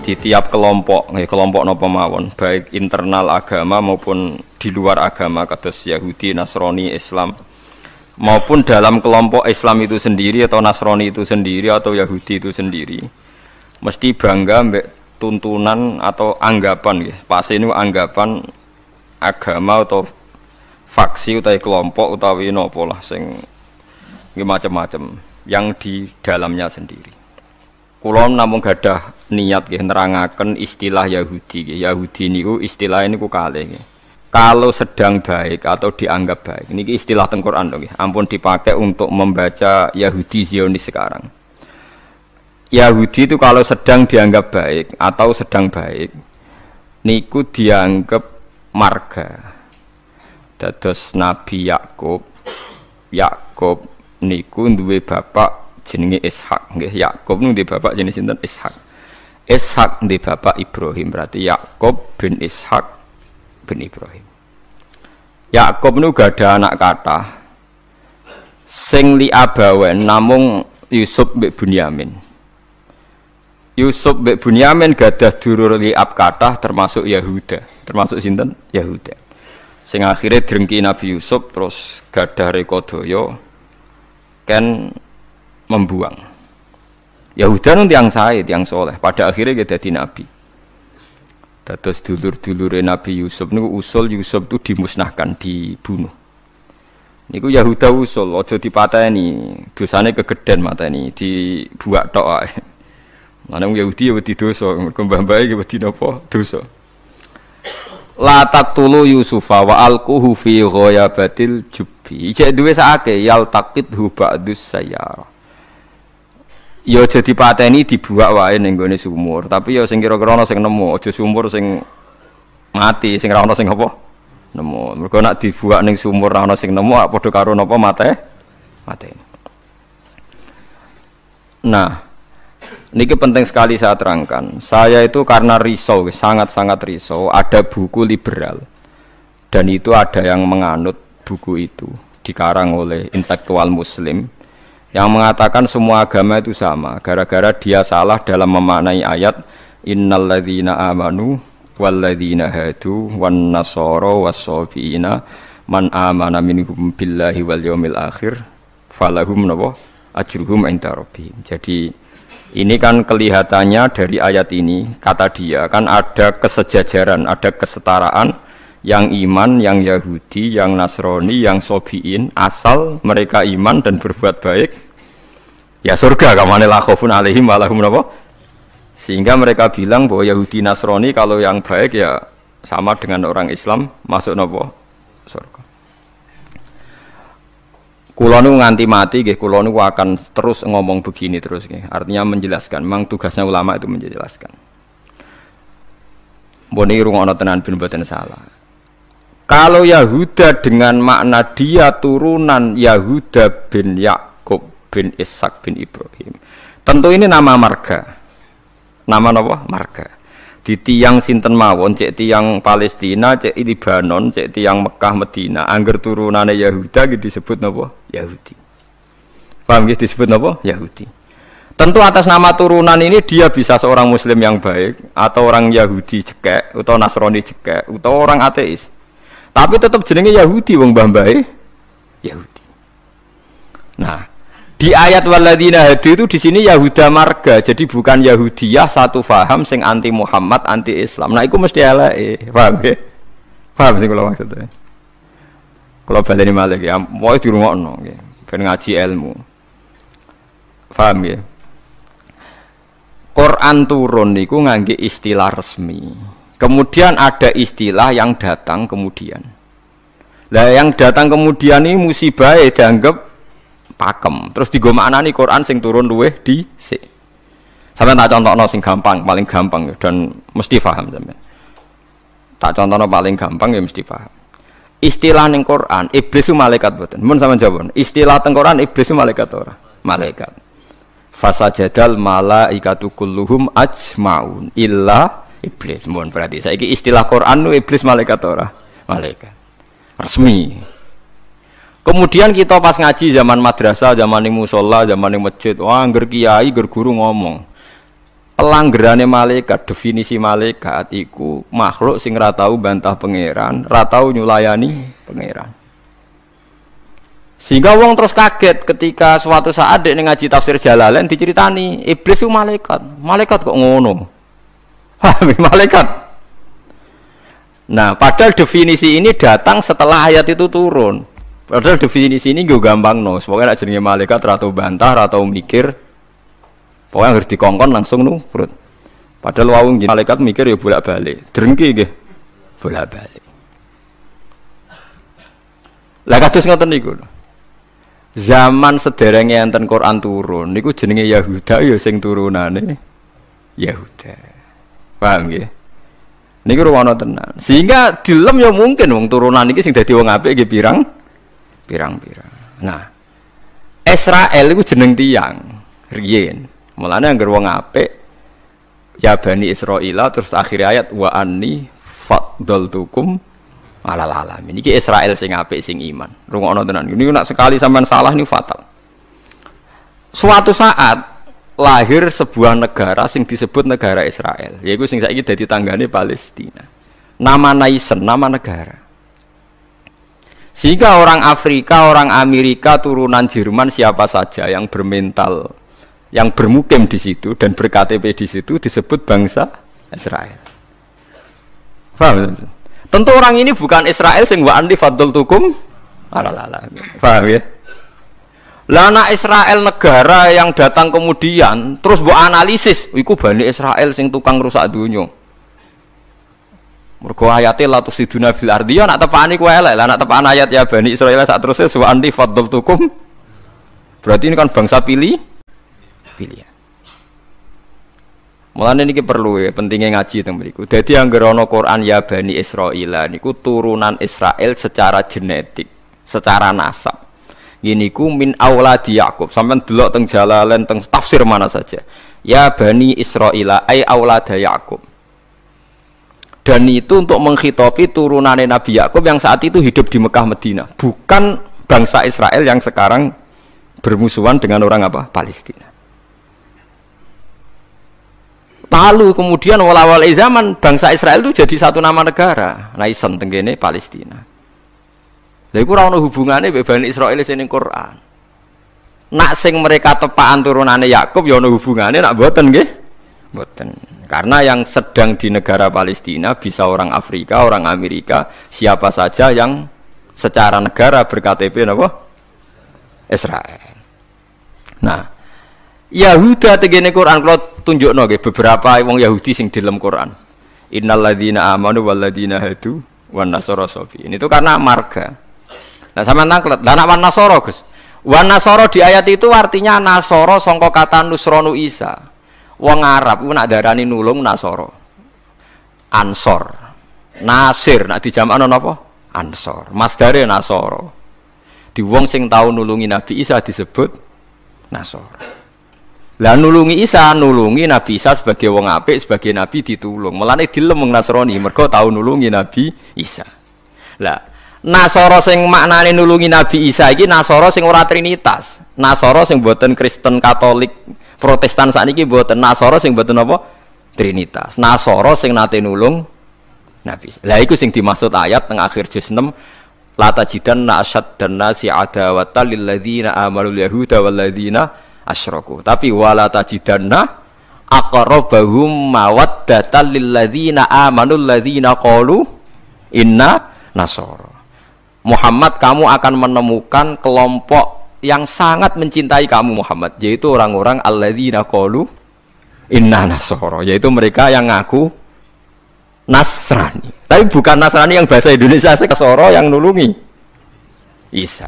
di tiap kelompok, kelompok napa mawon, baik internal agama maupun di luar agama kados Yahudi, Nasrani, Islam, maupun dalam kelompok Islam itu sendiri atau Nasrani itu sendiri atau Yahudi itu sendiri, mesti bangga mbek tuntunan atau anggapan nggih. Pasti ini anggapan agama atau faksi utawi kelompok utawi napa lah sing nggih macam-macam yang di dalamnya sendiri. Kula namung gadah niat nggih nerangaken istilah Yahudi nggih. Yahudi niku istilah niku kalih nggih. Kalau sedang baik atau dianggap baik. Niki istilah teng Quran nggih. Ampun dipakai untuk membaca Yahudi Zionis sekarang. Yahudi itu kalau sedang dianggap baik atau sedang baik niku dianggap marga. Dados Nabi Yakub niku duwe bapak jenenge Ishak nggih. Yakub niku duwe bapak jenenge sinten? Ishak. Ishak duwe bapak Ibrahim, berarti Yakub bin Ishak bin Ibrahim. Yakub niku gada anak kathah sing li abawen namung Yusuf mbek Bunyamin. Yusuf mbek Bunyamin gadah dulur liab kathah termasuk Yahuda. Termasuk sinten? Yahuda. Sing akhire drengki Nabi Yusuf terus gadah rekodaya kan membuang. Yahuda nun tiang sae, tiang soleh. Pada akhirnya dia jadi nabi. Dados dulur-dulure Nabi Yusuf niku usul Yusuf itu dimusnahkan, dibunuh. Niku Yahuda usul, aja dipateni, dosane kegeden mateni, dibuak tok ae. Lan Yahudi ya wedi dosa, mergo mbah-mbahe iki wedi napa? Dosa. La taqtulu Yusufa wa alquhu fi ghayabatil jubbi. Cek duwe sakake yal taqidhu ba'dus sayyara. Ya aja dipateni dibuak wae ning gone sumur, tapi ya sing kira-kira ana sing nemu, aja sumur sing mati, sing ra ana sing apa? Nemu. Mergo nek dibuak ning sumur ra ana sing nemu, padha karo napa mate. Nah, niki penting sekali saya terangkan. Saya itu karena risau, sangat-sangat risau, ada buku liberal. Dan itu ada yang menganut buku itu, dikarang oleh intelektual muslim yang mengatakan semua agama itu sama, gara-gara dia salah dalam memaknai ayat innalladzina amanu walladzina hadu wan nasara was-sabiina man amana minhum billahi wal yaumil akhir falahum ajruhum inda rabbihim. Jadi ini kan kelihatannya dari ayat ini, kata dia kan ada kesejajaran, ada kesetaraan yang iman, yang Yahudi, yang Nasrani, yang Sobiin, asal mereka iman dan berbuat baik, ya surga. Kamane la khaufun alaihim wa lahum napa? Sehingga mereka bilang bahwa Yahudi Nasrani kalau yang baik ya sama dengan orang Islam masuk napa? Surga. Kula nu nganti mati nggih, kula nu akan terus ngomong begini terus nggih. Artinya menjelaskan, memang tugasnya ulama itu menjelaskan. Mbone rungokno tenan ben mboten salah. Kalau Yahuda dengan makna dia turunan Yahuda bin Yakub bin Ishak bin Ibrahim, tentu ini nama marga. Nama apa? Marga. Di tiang sinten mawon, cek tiang Palestina, cek Libanon, cek tiang Mekah Medina, angger turunane Yahuda gitu disebut napa? Yahudi. Paham gitu disebut napa? Yahudi. Tentu atas nama turunan ini dia bisa seorang muslim yang baik atau orang Yahudi cekek atau Nasrani cekek atau orang ateis. Tapi tetap jenenge Yahudi wong mbah-mbahe Yahudi. Nah, di ayat walladzina hadu itu di sini Yahuda marga, jadi bukan Yahudiyah satu faham sing anti Muhammad, anti Islam. Nah, itu mesti eleke, paham ya? Paham sing kula maksudnya. Kula baleni malih ya, mau dirungokno nggih, ben ngaji ilmu. Paham ya? Quran turun niku ngangge istilah resmi. Kemudian ada istilah yang datang kemudian. Lah yang datang kemudian ini musibah dianggap pakem. Terus digo maknani Quran sing turun luweh dhisik. Sampeyan tak contohno sing gampang, paling gampang dan mesti paham sampeyan. Tak contohno paling gampang ya mesti paham. Istilah ning Quran, iblis itu malaikat mboten. Mun sampeyan jawab. Istilah teng Quran iblis itu malaikat ora? Malaikat. Fasajadal malaikatu kulluhum ajmaun illa iblis. Mohon berarti saiki istilah Quran nu iblis malaikat ora? Malaikat. Resmi. Kemudian kita pas ngaji zaman madrasah, zaman ning musala, zaman ning masjid, wah angger kiai, angger guru ngomong. pelanggerane malaikat, definisi malaikat iku makhluk sing ra tau bantah pangeran, ra tau nyulayani pangeran. Sehingga wong terus kaget ketika suatu saat dek ngaji tafsir Jalalain diceritani iblis itu malaikat. Malaikat kok ngono? Malaikat. Nah, padahal definisi ini datang setelah ayat itu turun. Padahal definisi ini gue gampang no. Pokoknya nak jenenge malaikat atau bantah atau mikir. Pokoknya harus dikongkon langsung nurut. Padahal wawung malaikat mikir ya bolak-balik. Drengki nggih. Bolak-balik. Lah kados ngoten niku. Zaman sederenge enten Quran turun niku jenenge Yahuda ya sing turunane Yahuda. Paham nggih? Niku ruwono tenan. Sehingga dilem ya mungkin wong turunan iki sing dadi wong apik nggih pirang-pirang. Nah, Israel iku jeneng tiyang riyen. Mulane anggere wong apik ya Bani Israila terus akhir ayat wa anni faddaltukum alal alamin. Iki Israel sing apik sing iman. Rungokno tenan. Niku nek sekali sampean salah niku fatal. Suatu saat lahir sebuah negara sing disebut negara Israel, yaitu sing saiki dadi tanggane Palestina. Nama nation, nama negara. Sehingga orang Afrika, orang Amerika, turunan Jerman siapa saja yang bermental, yang bermukim di situ dan berKTP di situ disebut bangsa Israel. Paham? Tentu orang ini bukan Israel sing wa anni faddaltukum alal alamin. Paham ya? Lah anak Israel negara yang datang kemudian terus mbok analisis, iku Bani Israel sing tukang rusak dunya. Mergo ayate la tusiduna fil ardi ya nak tepani ku elek. Lah nak tepan ayat ya Bani Israil sak terusé wa anni faddaltukum. Berarti ini kan bangsa pilihan. Mulane niki perlu ya, pentingnya ngaji teng mriku. Dadi anggere ana Quran ya Bani Israil niku turunan Israel secara genetik, secara nasab. Gini ku min auladi Yakub. Sampeyan delok teng Jalalain teng tafsir mana saja. Ya Bani Israil ai aulada Yakub. Dan itu untuk menghitopi turunane Nabi Yakub yang saat itu hidup di Mekah Madinah, bukan bangsa Israel yang sekarang bermusuhan dengan orang apa? Palestina. Lalu kemudian awal-awal zaman bangsa Israel itu jadi satu nama negara, nation tenggene Palestina. Lha iku ora ono hubungane mbek Bani Israil sing ning Quran. Nak sing mereka tepaan turunane Yakub ya ono hubungane, nak mboten nggih? Mboten. Karena yang sedang di negara Palestina bisa orang Afrika, orang Amerika, siapa saja yang secara negara berKTP napa? Israel. Nah, Yahuda tegene Quran kula tunjukno nggih beberapa wong Yahudi sing di dalam Quran. Innal ladzina amanu wal ladzina hadu wan nasara sabiin. Itu karena marga. Nah, sampean tanglet, lah nek wan nasara, Gus. Wan nasara di ayat itu artinya nasara sangka kata nusronu Isa. Wong Arab ku nak darani nulung nasara. Ansor. Nasir nak dijamakno napa? Ansor. Masdare nasara. Di wong sing tau nulungi Nabi Isa disebut nasara. Lah nulungi Isa, nulungi Nabi Isa sebagai wong apik, sebagai nabi ditulung. Mulane dilem wong Nasrani mergo tau nulungi Nabi Isa. Lah Nasara sing maknane nulungi Nabi Isa iki Nasara sing ora trinitas. Nasara sing boten Kristen Katolik Protestan sakniki boten. Nasara sing boten apa? Trinitas. Nasara sing nate nulung Nabi Isa. Lah iku sing dimaksud ayat teng akhir juz 6 la tajidanna asyaddan nasi adawatan lil ladzina amalul yahuda wal ladzina asyraku. Tapi wala tajidanna aqrabahum mawaddatan lil ladzina amanul ladzina qalu inna nasara. Muhammad, kamu akan menemukan kelompok yang sangat mencintai kamu Muhammad, yaitu orang-orang alladzina qalu inna nasara, yaitu mereka yang ngaku Nasrani. Tapi bukan Nasrani yang bahasa Indonesia Nasara yang nulungi Isa.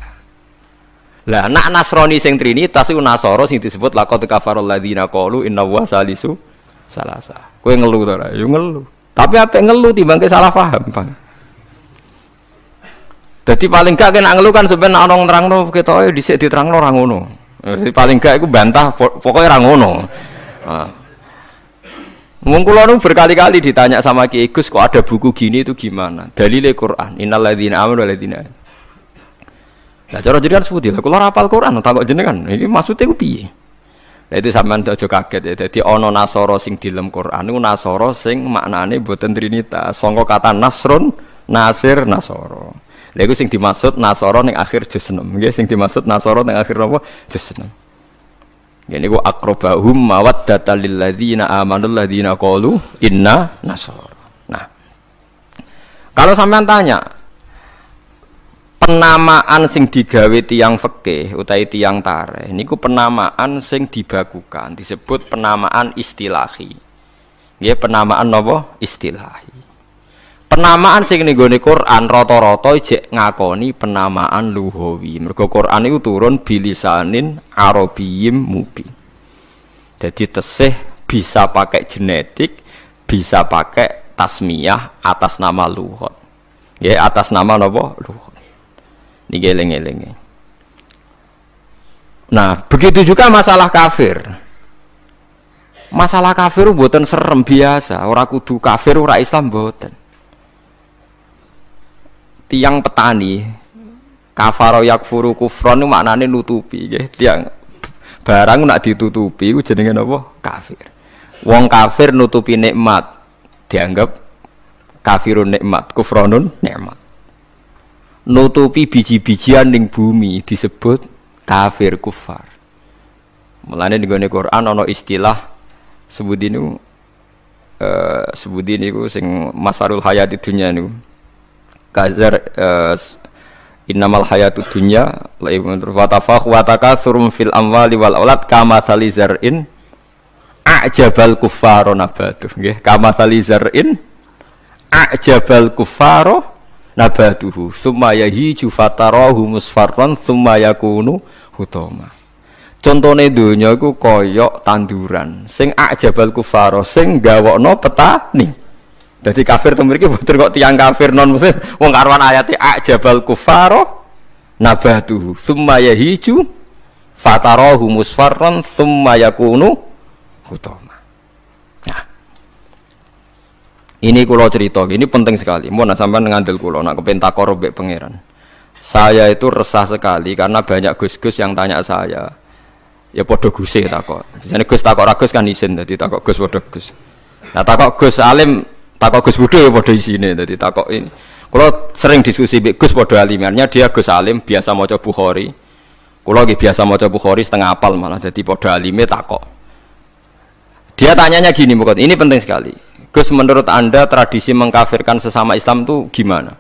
Lah nak Nasrani sing trinitas iku Nasara sing disebut laqad kafarul ladzina qalu innallaha salisu salasa. Kowe ngelu to ora? Yo ngelu. Tapi apik ngelu timbang salah paham, Bang. Jadi paling gak kena ngelu kan sebenarnya ana nerangno ketoke dhisik diterangno ora ngono. Jadi paling gak iku bantah pokoknya ora ngono. Heeh. Wong kula nu berkali-kali ditanya sama Ki Gus kok ada buku gini itu gimana? Dalile Quran. Innal ladzina amanu wal ladzina. Lah cara jenengan seputi lha kula hafal Quran tak kok jenengan. Iki maksude ku piye? Lah itu sampean aja kaget ya. Dadi ana nasara sing dilem Quran niku nasara sing maknane boten trinitas. Sangka kata nasrun, nasir, nasara. Lha iku sing dimaksud nasara ning akhir juz 6. Nggih sing dimaksud nasara ning akhir napa? Juz 6. Ngene iku aqrabahum mawaddatal lil ladzina amanu alladzina qalu inna nasara. Nah. Kalau sampean tanya penamaan sing digawe tiyang fikih utawi tiyang tarikh niku penamaan sing dibakukan disebut penamaan istilahi. Nggih penamaan napa? Istilahi. Penamaan sing ning gone Quran rata-rata jek ngakoni penamaan lughawi. Mergo Quran iku turun bilisanin arabiyyim mubin. Jadi tesih bisa pakai genetik, bisa pakai tasmiyah atas nama lughat. Nggih atas nama napa? Lughat. Niki eling-eling. Nah, begitu juga masalah kafir. Masalah kafir mboten serem biasa, ora kudu kafir ora Islam mboten. Tiang petani kafaro yakfuru kufron itu maknane nutupi nggih. Tiang barang nak ditutupi iku jenenge napa? Kafir. Wong kafir nutupi nikmat dianggap kafirun nikmat, kufronun nikmat. Nutupi biji-bijian ning bumi disebut kafir kufar. Mulane ning Quran ana istilah sebut niku sing masarul hayati dunya niku. Kazar innamal hayatud dunya wa takatsum fil amwali wal aulad kama salizar'in a'jabal kuffara nabatu nggih kama salizar'in a'jabal kuffara nabatuhu summa yahiju fatarahu musfarran summa yakunu hutama. Contone donya iku kaya tanduran sing a'jabal kuffara sing gawokno petani. Jadi kafir itu mriki boten kok tiyang kafir non muslim wong karwan ayate ajabal kufaro nabatuhu summa yahiju fatarahu musfarran summa yakunu hutama. Nah. Ini kula cerita, ini penting sekali. Mun sampean ngandel kula nak kepen takor mbek pangeran. Saya itu resah sekali karena banyak gus-gus yang tanya saya. Ya padha guse takok. Biasane Gus takok ra Gus kan isin dadi takok Gus padha Gus. Nah takok Gus alim takok Gus Budha ya padha isine dadi takok ini. Kula sering diskusi mbek Gus padha alimannya dia Gus alim biasa maca Bukhari. Kula nggih biasa maca Bukhari setengah apal malah dadi padha alime takok. Dia tanyanya gini bukan, ini penting sekali. Gus menurut Anda tradisi mengkafirkan sesama Islam itu gimana?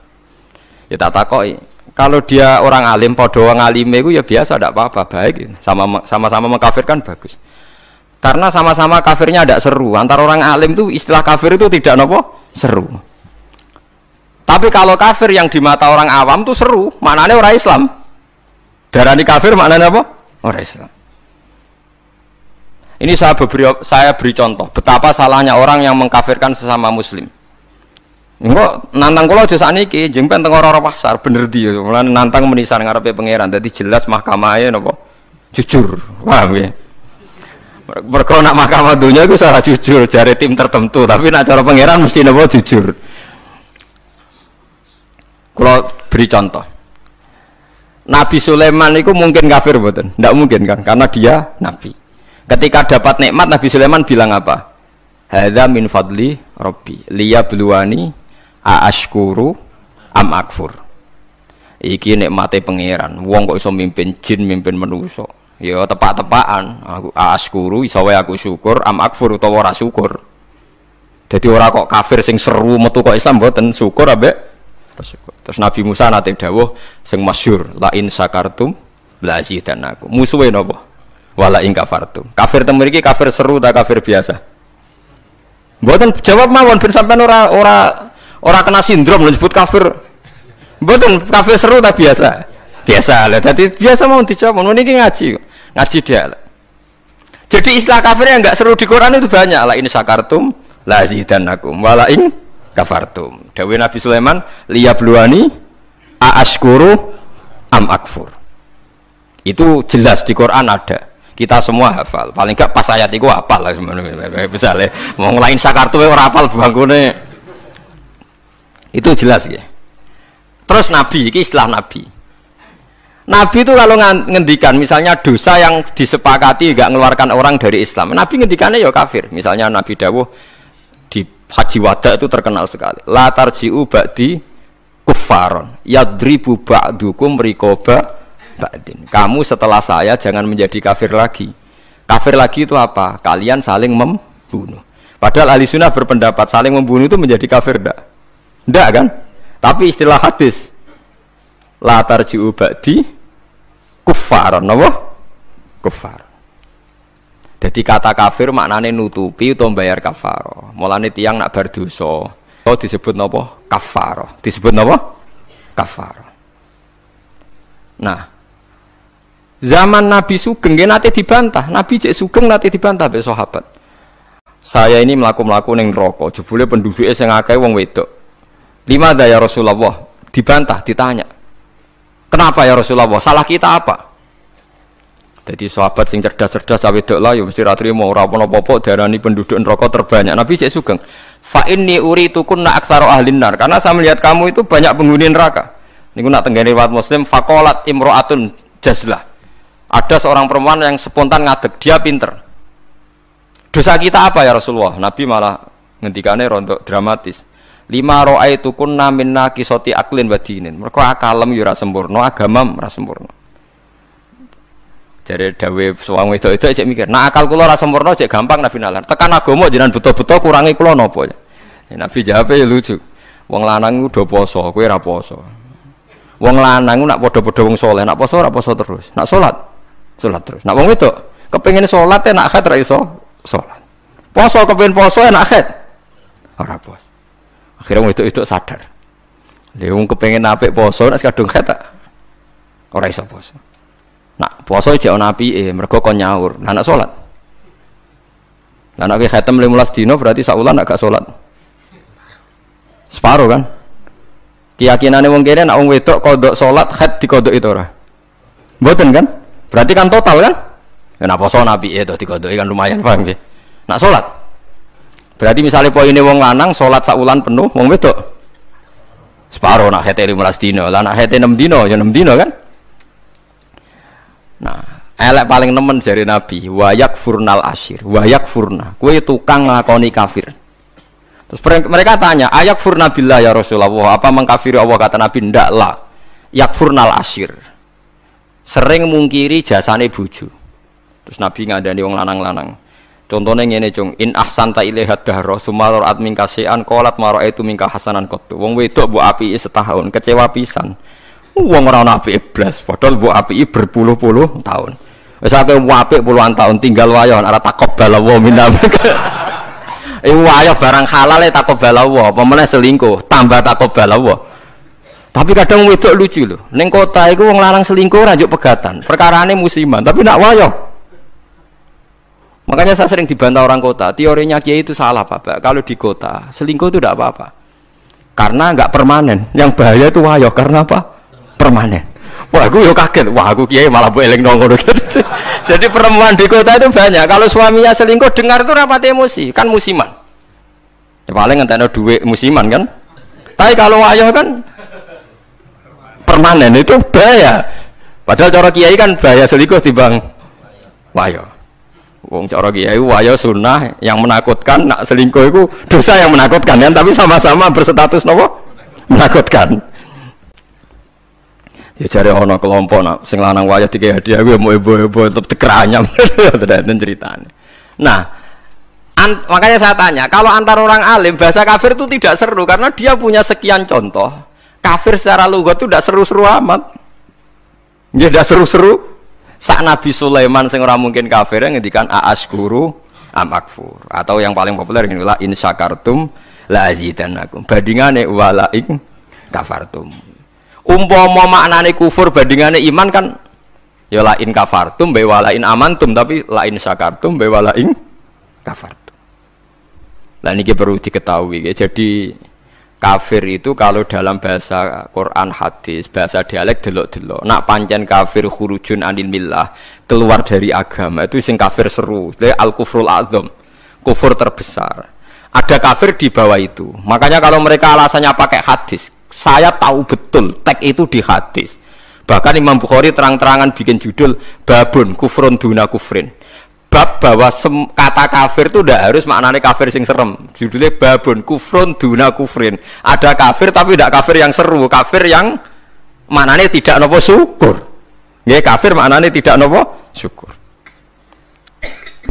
Ya tak takoki. Kalau dia orang alim padha wong alime iku ya biasa ndak apa-apa baik sama-sama mengkafirkan bagus. Karena sama-sama kafirnya tidak seru. Antara orang alim itu istilah kafir itu tidak nopo seru. Tapi kalau kafir yang di mata orang awam itu seru, maknanya orang Islam. Darani kafir maknanya apa? Orang Islam. Ini saya beri contoh betapa salahnya orang yang mengkafirkan sesama Muslim. Enggak nantang kula aja sakniki, jeng penteng ora pasar bener dia. Mulane nantang menisan ngarepe pangeran. Dadi jelas mahkamahe napa? Jujur. Paham ya? Mergo nak mahkamah dunia itu salah jujur jare tim tertentu, tapi nak cara pangeran mesti napa jujur. Kalau beri contoh, Nabi Sulaiman itu mungkin kafir betul? Tidak mungkin kan, karena dia Nabi. Ketika dapat nikmat Nabi Sulaiman bilang apa? Hadza min fadli Rabbi liyabluwani aashkuru am akfur. Iki nikmate pangeran. Wong kok iso mimpin jin, mimpin manusa. Ya tepak-tepakan aku askuru iso wae aku syukur am akfur utawa ora syukur. Dadi ora kok kafir sing seru metu kok Islam mboten syukur ambek syukur. Terus Nabi Musa nate dawuh sing masyhur la in syakartum la azidannakum. Musuhe napa? Wala in kafartum. Kafir teng mriki kafir seru ta kafir biasa? Mboten jawab mawon ben sampean ora kena sindrom lho nyebut kafir. Mboten kafir seru ta biasa? Biasa lah. Dadi biasa mau dijawab niki ngaji. Ngaji dia. Jadi istilah kafir yang enggak seru di Quran itu banyak. La in syakartum la azidannakum wala in kafartum. Dawuh Nabi Sulaiman liyabluwani aashkuru am akfur. Itu jelas di Quran ada. Kita semua hafal. Paling enggak pas ayat itu hafal lah sebenarnya. Misalnya mau lain syakartum ora hafal bangkune. Itu jelas ya. Terus Nabi, ini istilah Nabi. Nabi itu kalau ngendikan misalnya dosa yang disepakati enggak mengeluarkan orang dari Islam, Nabi ngendikannya ya kafir. Misalnya Nabi dawuh di Haji Wada itu terkenal sekali. La tarji'u ba'di kuffaron yadribu ba'dukum riqaba ba'din. Kamu setelah saya jangan menjadi kafir lagi. Kafir lagi itu apa? Kalian saling membunuh. Padahal ahli sunnah berpendapat saling membunuh itu menjadi kafir enggak? Enggak kan? Tapi istilah hadis la tarji'u ba'di kuffaron, apa? Kuffar. Jadi kata kafir maknanya nutupi atau bayar kafaroh. Mulane tiyang nak berdosa, itu disebut napa? Kafaroh. Disebut napa? Kafaroh. Nah, zaman Nabi Sugeng nate dibantah. Nabi cek Sugeng nate dibantah be sahabat. Saya ini melaku ning neraka, jebule penduduknya sing akeh wong wedok. Lima ya Rasulullah, dibantah, ditanya. Kenapa ya Rasulullah? Salah kita apa? Jadi sahabat sing cerdas-cerdas wedok lah ya mesti ra trimo ora apa-apa darani penduduk neraka terbanyak. Nabi cek Sugeng. Fa inni uritukunna aktsaru ahlin nar. Karena saya melihat kamu itu banyak penghuni neraka. Niku nak tenggene riwayat Muslim faqalat imra'atun jazlah. Ada seorang perempuan yang spontan ngadeg, dia pinter. Dosa kita apa ya Rasulullah? Nabi malah ngendikane rontok dramatis. Lima ra'aitukunna minna qisati aqlin wa dinin. Mergo akalem yo ora sempurna, agamam ora sempurna. Jare dawe suwang wedok itu cek mikir, nah akal kula ora sempurna cek gampang Nabi nalar. Tekan agama jenengan betul-betul kurangi kula napa ya? Nabi jawab ya lucu. Wong lanang udah poso, kowe ora poso. Wong lanang nak padha-padha wong saleh, nak poso ora poso terus. Nak salat terus. Nak wong wedok kepengin salat nak akad ra iso salat. Poso kepengin poso nak akad ora poso. Akhirnya wong itu sadar. Dia wong kepengen apik poso nek kadung kata ora iso poso. Nak poso jek ana apike mergo kon nyaur. Lah nak salat. Lah nek khatam 15 dina berarti sak wulan gak salat. Separo kan? Keyakinane wong kene nek wong wedok kodok salat khat dikodok itu ora. Mboten kan? Berarti kan total kan? Nek poso apike to dikodoki kan lumayan paham nggih. Nak salat berarti misalnya poinnya wong lanang sholat sakulan penuh, wong wedok separuh nak hete 15 dino, lah nak hete 6 dino, ya 6 dino kan. Nah, elek paling nemen dari Nabi, wayak furnal asyir, wayak furna, kue tukang ngelakoni kafir. Terus mereka tanya, ayak furna billah ya Rasulullah, apa mengkafiri Allah? Kata Nabi, ndak lah, yak furnal asyir, sering mungkiri jasane bojo. Terus Nabi ngadani wong lanang-lanang. Contohnya ngene cung, in ahsanta ilaiha dahra summa ra'at minka syai'an qalat ma ra'aitu minka hasanan qattu. Wong wedok mbok apiki setahun, kecewa pisan. Wong ora ana apike blas, padahal mbok apiki berpuluh-puluh tahun. Wis akeh apik puluhan tahun tinggal wayo ora taqabbal wa minna. Wayo barang halal taqabbal wa, apa meneh selingkuh tambah taqabbal wa. Tapi kadang wedok lucu lho. Ning kota iku wong lanang selingkuh ora njuk pegatan. Perkarane musiman, tapi nak wayo. Makanya saya sering dibantah orang kota, teorinya Kiai itu salah Pak. Kalau di kota, selingkuh itu tidak apa-apa. Karena nggak permanen. Yang bahaya itu wayo, karena apa? Permanen. Wah, aku yo kaget. Wah, aku Kiai malah bu eleng nongol. Jadi perempuan di kota itu banyak. Kalau suaminya selingkuh, dengar itu rapat emosi, kan musiman. Ya, paling ngentekno duit musiman kan. Tapi kalau wayo kan permanen, itu bahaya. Padahal cara Kiai kan bahaya selingkuh timbang wayo. Wong cara kiai wayo sunnah yang menakutkan, nak selingkuh itu dosa yang menakutkan kan, tapi sama-sama berstatus nopo menakutkan. Ya cari ono kelompok nak sing lanang wayo dikei hadiah gue mau ibu-ibu tetep dikeranyam dan ceritanya. Nah, makanya saya tanya, kalau antar orang alim bahasa kafir itu tidak seru karena dia punya sekian contoh. Kafir secara lugat itu tidak seru-seru amat. Ya tidak seru-seru. Sak Nabi Sulaiman sing ora mungkin kafir ngendikan aaskuru am akfur, atau yang paling populer ngene la in syakartum la azidannakum, bandingane wala in kafartum. Umpama maknane kufur bandingane iman kan ya la in kafartum be wala in amantum, tapi la in syakartum be wala in kafartum. Lah niki perlu diketahui. Jadi kafir itu kalau dalam bahasa Quran hadis, bahasa dialek delok-delok. Nak pancen kafir khurujun anil millah, keluar dari agama, itu sing kafir seru. Itu al-kufrul a'dzam, kufur terbesar. Ada kafir di bawah itu. Makanya kalau mereka alasannya pakai hadis, saya tahu betul teks itu di hadis. Bahkan Imam Bukhari terang-terangan bikin judul babun kufrun duna kufrin. Bab bahwa kata kafir itu tidak harus maknanya kafir sing serem. Judulnya babun kufrun duna kufrin. Ada kafir tapi tidak kafir yang seru, kafir yang maknanya tidak nopo syukur. Ya kafir maknanya tidak nopo syukur.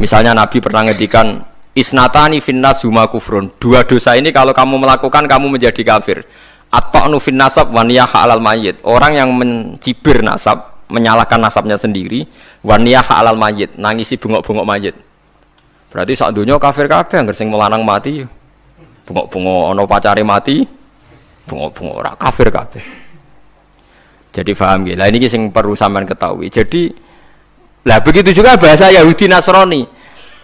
Misalnya Nabi pernah ngedikan isnatani finnas huma kufrun. Dua dosa ini kalau kamu melakukan kamu menjadi kafir. At-ta'nu fin nasab wa niyaha 'alal mayyit. Orang yang mencibir nasab, menyalahkan nasabnya sendiri, wa niyaha 'alal mayyit, nangisi bengok-bengok mayit. Berarti sak donya kafir kabeh anggere sing melanang mati. Bengok-bengok ana pacare mati, bengok-bengok ora kafir kabeh. Jadi paham nggih. Lah ini sing perlu sampean ketahui. Jadi lah begitu juga bahasa Yahudi Nasrani.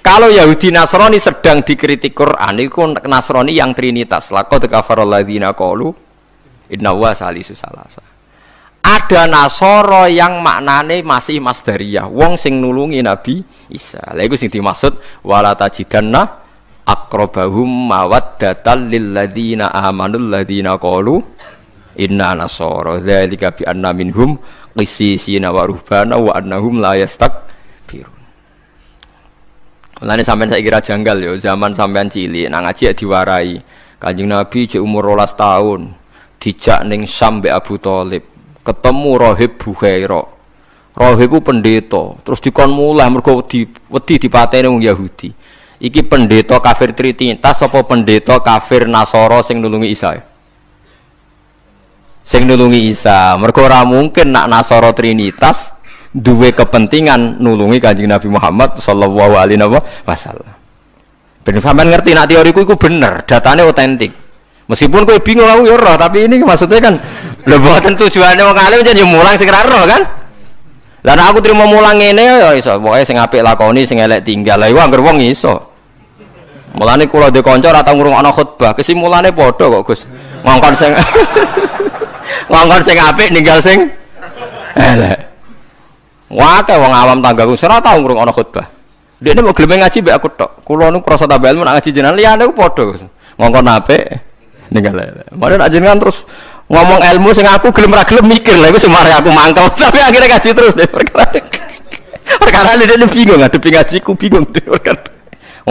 Kalau Yahudi Nasrani sedang dikritik Quran, itu Nasrani yang trinitas. Laqad kafarul ladzina qalu inna huwa salisu salasa. Ada Nasoro yang maknane masih masdariyah, wong sing nulungi Nabi Isa. Lha iku sing dimaksud wala tajidanna aqrabahum mawaddatan lil ladzina amanul ladzina qalu inna nasara. Dzalika bi anna minhum qissisina wa ruhbana wa annahum la yastakbirun. Mulane sampean saiki kira janggal yo, zaman sampean cilik nang ngaji diwarai. Kanjeng Nabi cek umur 12 tahun. Dijak ning Syam mbek Abu Thalib, ketemu Rahib Bukhaira. Rahib ku pendeta, terus dikon mulih mergo wedi dipateni wong Yahudi. Iki pendeta kafir trinitas apa pendeta kafir Nasara sing nulungi Isa? Sing nulungi Isa, mergo ora mungkin nak Nasara trinitas duwe kepentingan nulungi Kanjeng Nabi Muhammad sallallahu alaihi wasallam. Ben sampean ngerti nak teoriku iku bener, datane otentik. Meskipun kowe bingung aku ya roh, tapi ini maksudnya kan lho mboten tujuane wong alim jan yo mulang sing ra roh kan. Lah nek aku trimo mulang ngene ya iso, pokoke sing apik lakoni, sing elek tinggal. Lah iku anggere wong iso. Mulane kula ndek kanca ora tau ngrungokno khutbah, kesimulane padha kok Gus. Ngongkon sing ngongkon sing apik ninggal sing elek. Wae wong awam tanggaku ora tau ngrungokno khutbah. Dekne mau gelem ngaji mbek aku tok. Kula nu krasa tambah ilmu nak ngaji jenengan liyane ku padha Gus. Ngongkon apik ninggal elek. Mare nak jenengan terus ngomong ilmu sing aku gelem ra gelem mikir lha iku semare aku mangkel. Tapi akhirnya ngaji terus deh. Perkara dia bingung ngadepi ngajiku bingung deh.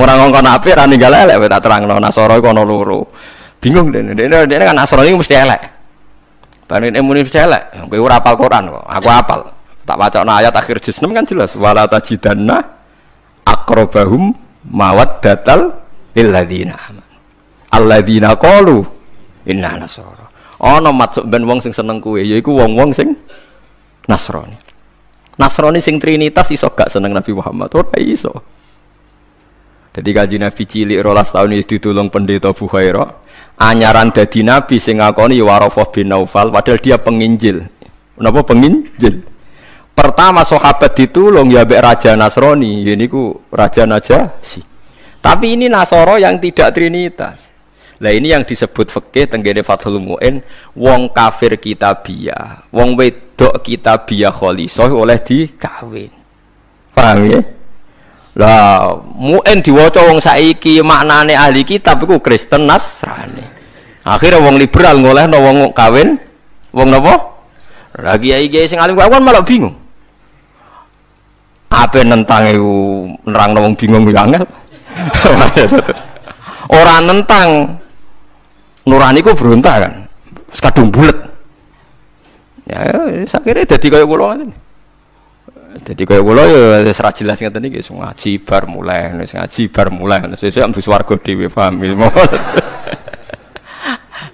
Orang ngongkon apik ra ninggal elek tak terangno Nasara iku ana loro. Bingung dene kan Nasara iku mesti elek. Banin ilmu mesti elek. Kowe ora hafal Quran kok. Aku hafal. Tak wacana ayat akhir juz 6 kan jelas wala tajidanna aqrabahum mawaddatal lil ladzina amanu. Alladzina qalu inna nasara. Ana maksud ben wong sing seneng kowe yaiku wong-wong sing Nasrani. Nasrani sing trinitas iso gak seneng Nabi Muhammad ora iso. Dadi kanjeng Nabi cilik 12 tahun iki ditulung pendeta Bukhaira, anyaran dadi nabi sing ngakoni Warafah bin Naufal padahal dia penginjil. Napa penginjil? Pertama sahabat ditulung ya mbek raja Nasrani, yeniku raja Najasyi. Tapi ini Nasara yang tidak trinitas. Lah ini yang disebut fikih tenggene Fathul Mu'in, wong kafir kitabiyah, wong wedok kitabiyah khalisah oleh dikawin. Paham ya? Lah Mu'in diwaca wong saiki maknane ahli kitab iku Kristen Nasrani. Akhirnya wong liberal ngolehno wong kawin wong napa? Lah kiai-kiai sing alim kan malah bingung. Apa nentang iku nerangno wong bingung yo angel. Ora nentang nurani ku berontak kan, kadung bulet. Ya, sakire dadi kaya kula ngoten. Dadi kaya kula ya wis ra jelas ngeten iki, ngaji bar mulai, wis ngaji bar mulai, sesuk ambu swarga dhewe paham iki.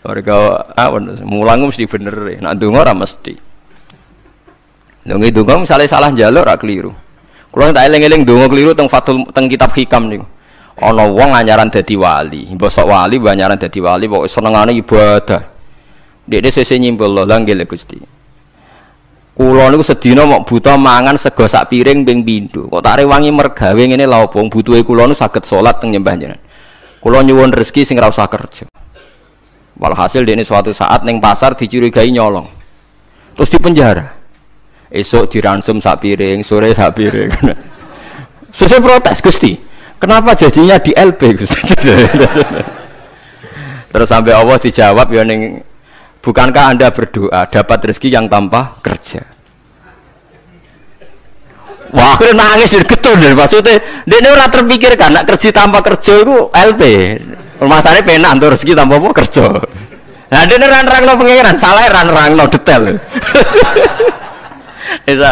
Warga awon mulang mesti bener, nek ndonga ora mesti. Lha ndonga misale salah njaluk ora keliru. Kula tak eling-eling ndonga keliru teng Fathul teng kitab Hikam niku. Ana wong anyaran dadi wali, mbosok wali anyaran dadi wali pokoke senengane ibadah. Dekne sesuk nyimpul lho nggih Gusti. Kula niku sedina mok buta mangan sego sak piring ping pindho. Kok tak rewangi mergawe ngene lha opo butuhe kula niku saged salat teng nyembah jenengan. Kula nyuwun rezeki sing ora usah kerja. Walhasil dekne suatu saat ning pasar dicurigai nyolong. Terus dipenjara. Esok diransum sak piring, sore sak piring. Sesuk protes Gusti. Kenapa jadinya di LP? Terus sampai Allah dijawab ya ning bukankah Anda berdoa dapat rezeki yang tanpa kerja? Wah, akhirnya nangis getun maksudnya dia ora terpikirkan nak kerja tanpa kerja itu LP. Masalahnya penak untuk rezeki tanpa apa kerja. Nah, dia nerang-nerang pengiran, salah nerang-nerang detail. Bisa.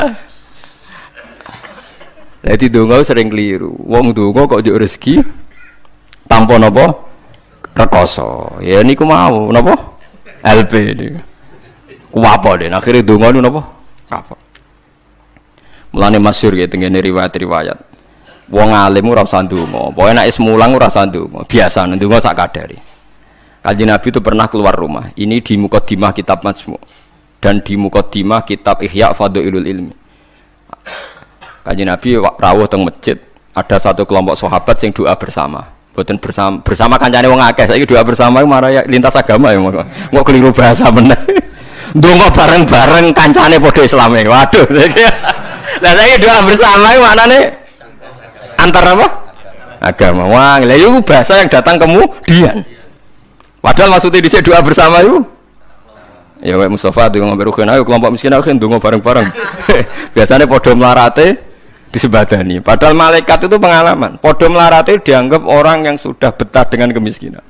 Jadi donga sering keliru. Wong donga kok njuk rezeki tanpa napa rekoso. Ya niku mau napa? LP niku. Ku apa den akhire donga niku napa? Kapok. Mulane masyhur ya tengene riwayat-riwayat. Wong alim ora usah ndonga, pokoke nek is mulang ora usah ndonga, biasa ndonga sak kadare. Kanjeng Nabi itu pernah keluar rumah. Ini di Muqaddimah kitab Majmu' dan di Muqaddimah kitab Ihya Fadhailul Ilmi. Kanjeng Nabi rawuh teng masjid, ada satu kelompok sahabat sing doa bersama. Mboten bersama kancane wong akeh. Saiki doa bersama marah ya lintas agama ya kok keliru bahasa meneh. Ndonga bareng-bareng kancane padha Islame. Waduh. Lah saiki doa bersama iki maknane antar apa? Agama. Wah, lha itu bahasa yang datang kemudian. Padahal maksudnya dhisik doa bersama itu. Ya wae Mustafa donga berugen ayo kelompok miskin ayo donga bareng-bareng. Biasanya padha melarate disebadani. Padahal malaikat itu pengalaman. Padha melarate dianggap orang yang sudah betah dengan kemiskinan.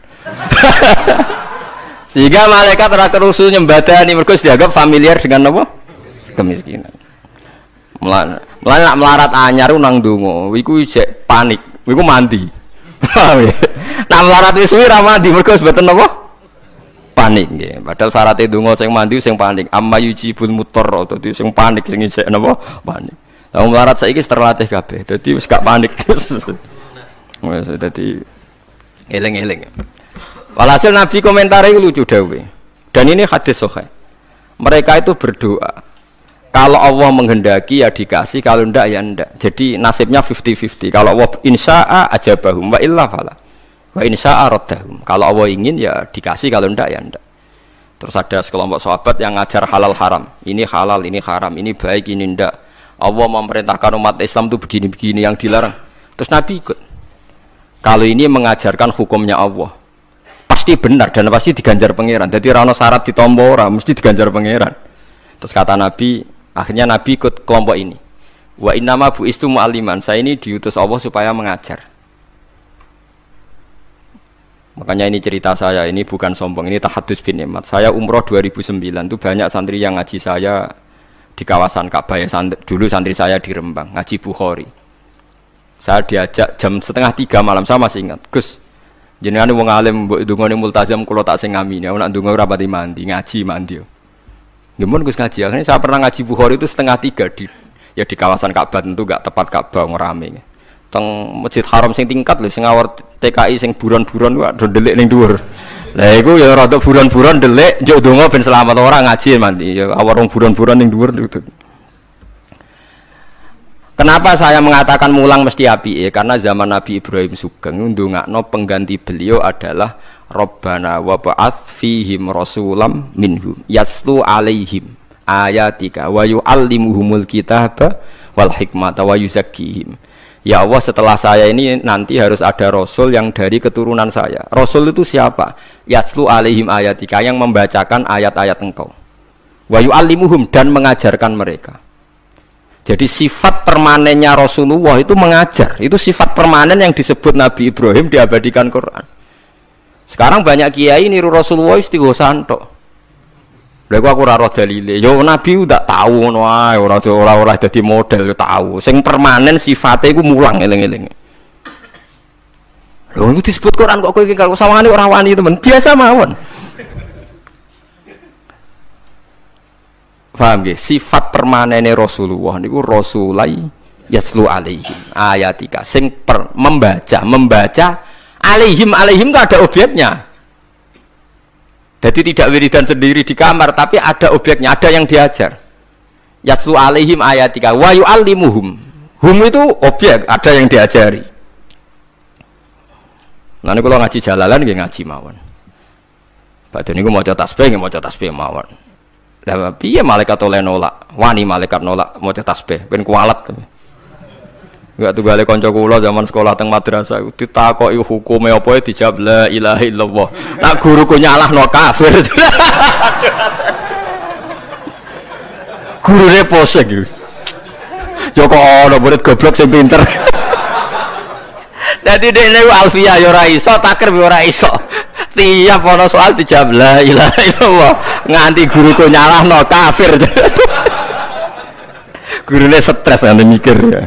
Sehingga malaikat ora terusul nyembadani mergo dianggap familiar dengan apa? Kemiskinan. Mulane nak melarat anyar nang donga, iku isih panik, iku mandi. Nak melarat wis suwi ra mandi mergo mboten apa? Panik nggih. Padahal syaratnya donga sing mandi sing panik. Amma yujibul mutarra, dadi sing panik sing isih napa? Panik. Lah melarat saiki terlatih kabeh. Dadi wis gak panik. Wis dadi eling-eling. Walhasil Nabi komentare iku lucu dawuhe. Dan ini hadis sahih. Mereka itu berdoa. Kalau Allah menghendaki ya dikasih, kalau ndak ya ndak. Jadi nasibnya 50-50. Kalau Allah insya'a ajabahum wa illa fala. Wa insya'a raddahum. Kalau Allah ingin ya dikasih, kalau ndak ya ndak. Terus ada sekelompok sahabat yang ngajar halal haram. Ini halal, ini haram, ini baik, ini ndak. Allah memerintahkan umat Islam itu begini-begini yang dilarang. Terus Nabi ikut. Kalau ini mengajarkan hukumnya Allah, pasti benar dan pasti diganjar pangeran. Jadi rano syarat ditampa ora, mesti diganjar pangeran. Terus kata Nabi, akhirnya Nabi ikut kelompok ini. Wa innama bu'istu mu'alliman. Saya ini diutus Allah supaya mengajar. Makanya ini cerita saya, ini bukan sombong, ini tahadus bin nikmat. Saya umroh 2009 itu banyak santri yang ngaji saya di kawasan Ka'bah ya. Dulu santri saya di Rembang, ngaji Bukhari. Saya diajak jam 2:30 malam, saya masih ingat. Gus, jenengan wong alim mbok ndongane multazam kula tak sing ngamini. Aku nak ndonga ora pati mandi, ngaji mandi. Gimana Gus ngaji? Akhirnya saya pernah ngaji Bukhari itu 2:30 di kawasan Ka'bah, tentu gak tepat Ka'bah ngerame. Teng Masjid Haram sing tingkat lho, sing ngawur TKI sing buron-buron wae do delik ning dhuwur. Lah iku ya rada buron-buron delik njuk donga ben selamat orang ngaji mandi. Ya awar wong buron-buron ning dhuwur. Kenapa saya mengatakan mulang mesti api? Karena zaman Nabi Ibrahim Sugeng ndongakno pengganti beliau adalah Rabbana wa ba'ats fihim rasulam minhum yaslu alaihim ayatika wa yu'allimuhumul kitaba wal hikmata wa yuzakkihim. Ya Allah, setelah saya ini nanti harus ada rasul yang dari keturunan saya. Rasul itu siapa? Yaslu alaihim ayatika, yang membacakan ayat-ayat engkau. Wa yu'allimuhum, dan mengajarkan mereka. Jadi sifat permanennya Rasulullah itu mengajar. Itu sifat permanen yang disebut Nabi Ibrahim diabadikan Quran. Sekarang banyak kiai niru Rasulullah istighosan tok. Lha aku ora roh dalile. Yo Nabi udah tahu ngono ae, ora dadi model yo tahu. Sing permanen sifate iku mulang eling-eling. Lho itu disebut Quran kok kowe iki kalau sawangane ora wani temen. Biasa mawon. Paham nggih? Sifat permanene Rasulullah niku rasulai yaslu alaihim ayatika sing membaca alaihim itu ada objeknya. Jadi tidak wiridan sendiri di kamar, tapi ada objeknya, ada yang diajar. Yaslu alaihim ayatika wa yu'allimuhum. Hum itu objek, ada yang diajari. Nah ini kalau ngaji jalalan nggih ngaji mawon. Badhe niku maca tasbih nggih maca tasbih mawon. Lah piye malaikat oleh nolak? Wani malaikat nolak maca tasbih, ben kualat. Enggak tunggale kanca kula zaman sekolah teng madrasah ditakoki hukume apa dijawab la ilaha illallah. Nak guruku nyalahno kafir. Gurune pose iki. Joko ono murid goblok sing pinter. Dadi dekne alfiah ya ora iso, takrib ya ora iso. Tiap ana soal dijawab la ilaha illallah nganti guruku nyalahno kafir. Gurune stres nganti mikir ya.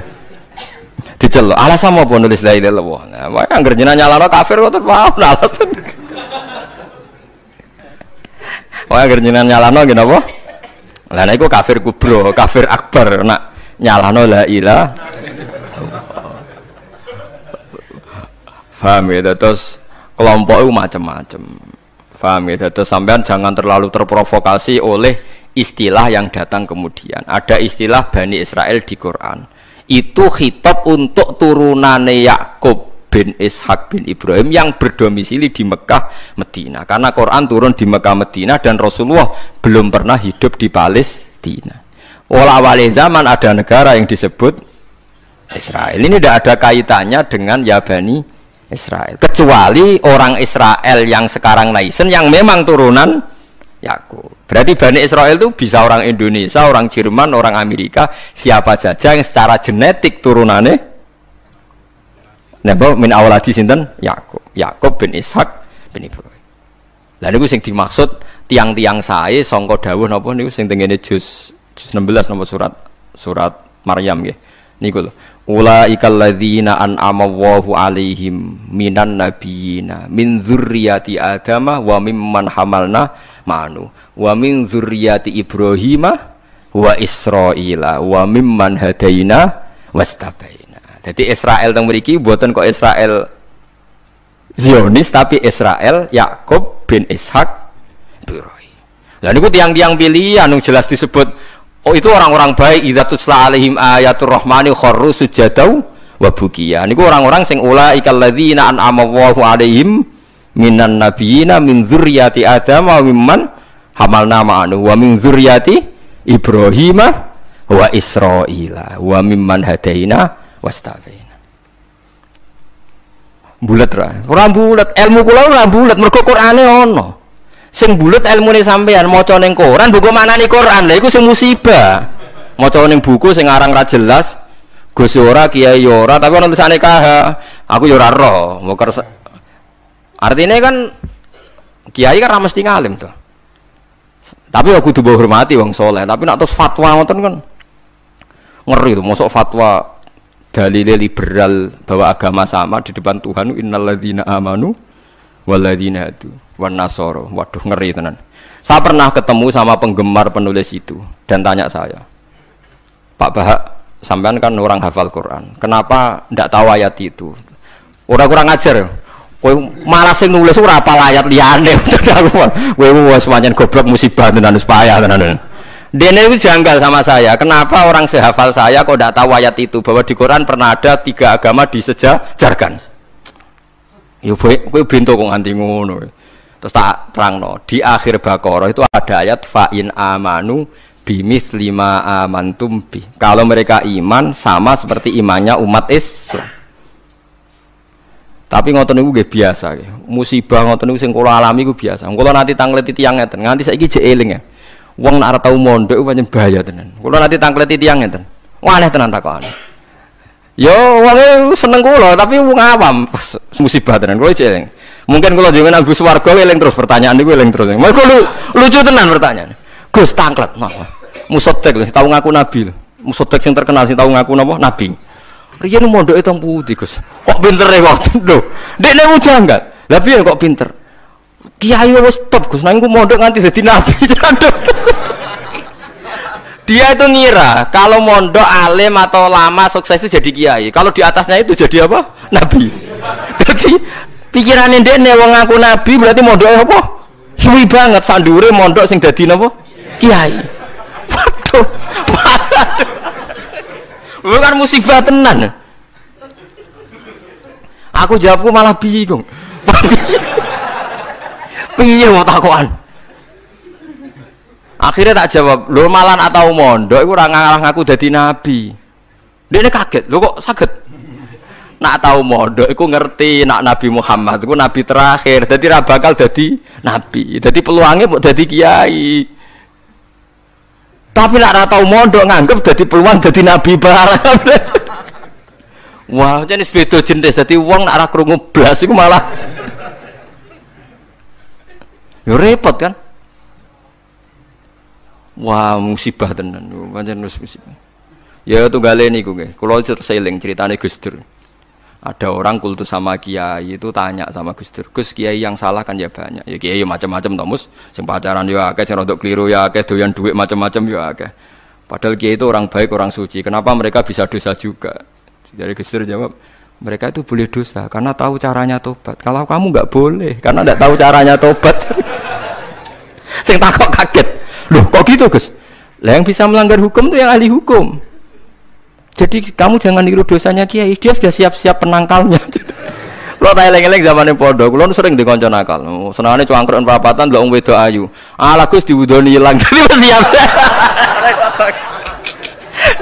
Dicelok, alasan apa nulis la ilaha illallah? Nah, wae anggere jenengan nyalahno kafir kok terus mau alasan. Wae anggere jenengan nyalahno nggih napa? Lah nek iku kafir kubro, kafir akbar nak nyalahno la ilaha. Paham ya, terus kelompok itu macam-macam. Paham ya, terus sampean jangan terlalu terprovokasi oleh istilah yang datang kemudian. Ada istilah Bani Israel di Quran. Itu khitab untuk turunane Yakub bin Ishak bin Ibrahim yang berdomisili di Mekah, Medina. Karena Quran turun di Mekah, Medina dan Rasulullah belum pernah hidup di Palestina. Awal zaman ada negara yang disebut Israel. Ini tidak ada kaitannya dengan ya Bani Israel, kecuali orang Israel yang sekarang naisen yang memang turunan Yakub. Berarti Bani Israel itu bisa orang Indonesia, orang Jerman, orang Amerika, siapa saja yang secara genetik turunannya napa min awladi sinten Yakub. Yakub bin Ishak bin Ibrahim. Lah niku sing dimaksud tiang-tiang sae sangka dawuh napa niku sing tengene juz 16 napa surat Maryam nggih. Niku lho. Ulaikal ladzina an'ama Allahu 'alaihim minan nabiyina min dzurriyyati Adama wa mimman hamalna ma'anu wa min dzurriyyati Ibrahima wa Israila wa mimman hadaina wastabaina. Jadi Israel teng mriki mboten kok Israel Zionis tapi Israel Yakub bin Ishak Ibrahim. Lah niku tiang-tiang pilihan anu jelas disebut. Oh itu orang-orang baik idza tutla alaihim ayatul rahmani kharru sujadau wa bukiya. Niku orang-orang sing ulaikal ladzina an'ama Allahu alaihim minan nabiyina min dzurriyyati Adam wa mimman hamalna ma'anu wa min dzurriyyati Ibrahim wa Israila wa mimman hadaina wastabaina. Bulet ra. Ora bulet, ilmu kula ora bulet mergo Qur'ane ono. Sing bulet ilmune sampean maca ning Quran buku maknane Quran. Lha iku sing musibah. Maca ning buku sing aran ra jelas, Gus ora, Kiai ora, tapi ana tulisane KH. Aku ya ora roh. Artinya kan Kiai kan ra mesti ngalim to. Tapi aku kudu hormati wong saleh, tapi nek terus fatwa ngoten kan ngeri to, mosok fatwa dalile liberal bahwa agama sama di depan Tuhan innalladzina amanu walladzina hadu wan nasara. Waduh ngeri tenan. Saya pernah ketemu sama penggemar penulis itu dan tanya saya, Pak Bahak, sampean kan orang hafal Quran, kenapa ndak tahu ayat itu? Ora kurang ajar. Kowe malah sing nulis ora apal ayat liyane. Kowe wis pancen goblok musibah tenan wis payah tenan. Dene itu janggal sama saya. Kenapa orang sehafal saya kok ndak tahu ayat itu bahwa di Quran pernah ada 3 agama disejajarkan? Yo kowe bento kok nganti ngono. Terus tak terangno, di akhir Baqarah itu ada ayat fa in amanu bimitsli ma amantum bi. Kalau mereka iman sama seperti imannya umat Islam. Tapi ngoten niku nggih biasa nggih. Musibah ngoten niku sing kula alami iku biasa. Kula nanti tangleti tiyang ngeten, nganti saiki jek eling ya. Wong nek ora tau mondok iku pancen bahaya tenan. Kula nanti tangleti tiyang ngeten. Wah aneh tenan takokane. Yo wong seneng kula tapi wong awam musibah tenan kula jek eling. Mungkin kalau jangan Agus Warga eling terus pertanyaan niku eling terus. Mergo lucu tenan pertanyaan. Gus tangklet nah. Musotek lho tau ngaku nabi. Musotek sing terkenal sing tau ngaku napa nabi. Riyen mondoke teng pundi Gus? Kok pintere kok lho. Dekne janggal. Lah piye kok pinter? Kiai wis top Gus nang iku mondok nganti dadi nabi. Dia itu ngira kalau mondok alim atau lama sukses itu jadi kiai. Kalau di atasnya itu jadi apa? Nabi. Jadi pikirannya dekne wong ngaku nabi berarti mondoke apa? Suwi banget sandure mondok sing dadi napa? Kiai. Waduh. Bukan musibah tenan. Aku jawabku malah bingung. Piye mau takokan? Akhirnya tak jawab, lho malan atau mondok iku ora ngaku dadi nabi. Dekne kaget, lho kok saged? Nak tahu mondok iku ngerti nak Nabi Muhammad iku nabi terakhir. Dadi ra bakal dadi nabi. Dadi peluangnya mau dadi kiai. Tapi nek ora tau mondok nganggep dadi peluang dadi nabi barang. Wah, jenis beda jenis dadi wong nek ora krungu blas iku malah yo repot kan. Wah, musibah tenan. Pancen musibah. Ya tunggale niku nggih. Kula terseling ceritane Gus Dur. Ada orang kultus sama kiai itu tanya sama Gus Dur, Gus, kiai yang salah kan ya banyak. Ya kiai macam-macam tomus, sing pacaran ya akeh, sing rodok keliru ya akeh, doyan duit macam-macam ya akeh. Padahal kiai itu orang baik, orang suci. Kenapa mereka bisa dosa juga? Jadi Gus Dur jawab, mereka itu boleh dosa karena tahu caranya tobat. Kalau kamu nggak boleh karena nggak tahu caranya tobat. Sing takok kaget. Loh, kok gitu, Gus? Lah yang bisa melanggar hukum itu yang ahli hukum. Jadi kamu jangan niru dosanya kiai, dia sudah siap-siap penangkalnya. Kalau tak eleng-eleng zaman yang pondok, kalau sering dikonco nakal. Senangnya cuangkron perapatan, lo wedok ayu. Ala Gus diwudoni hilang, jadi siap.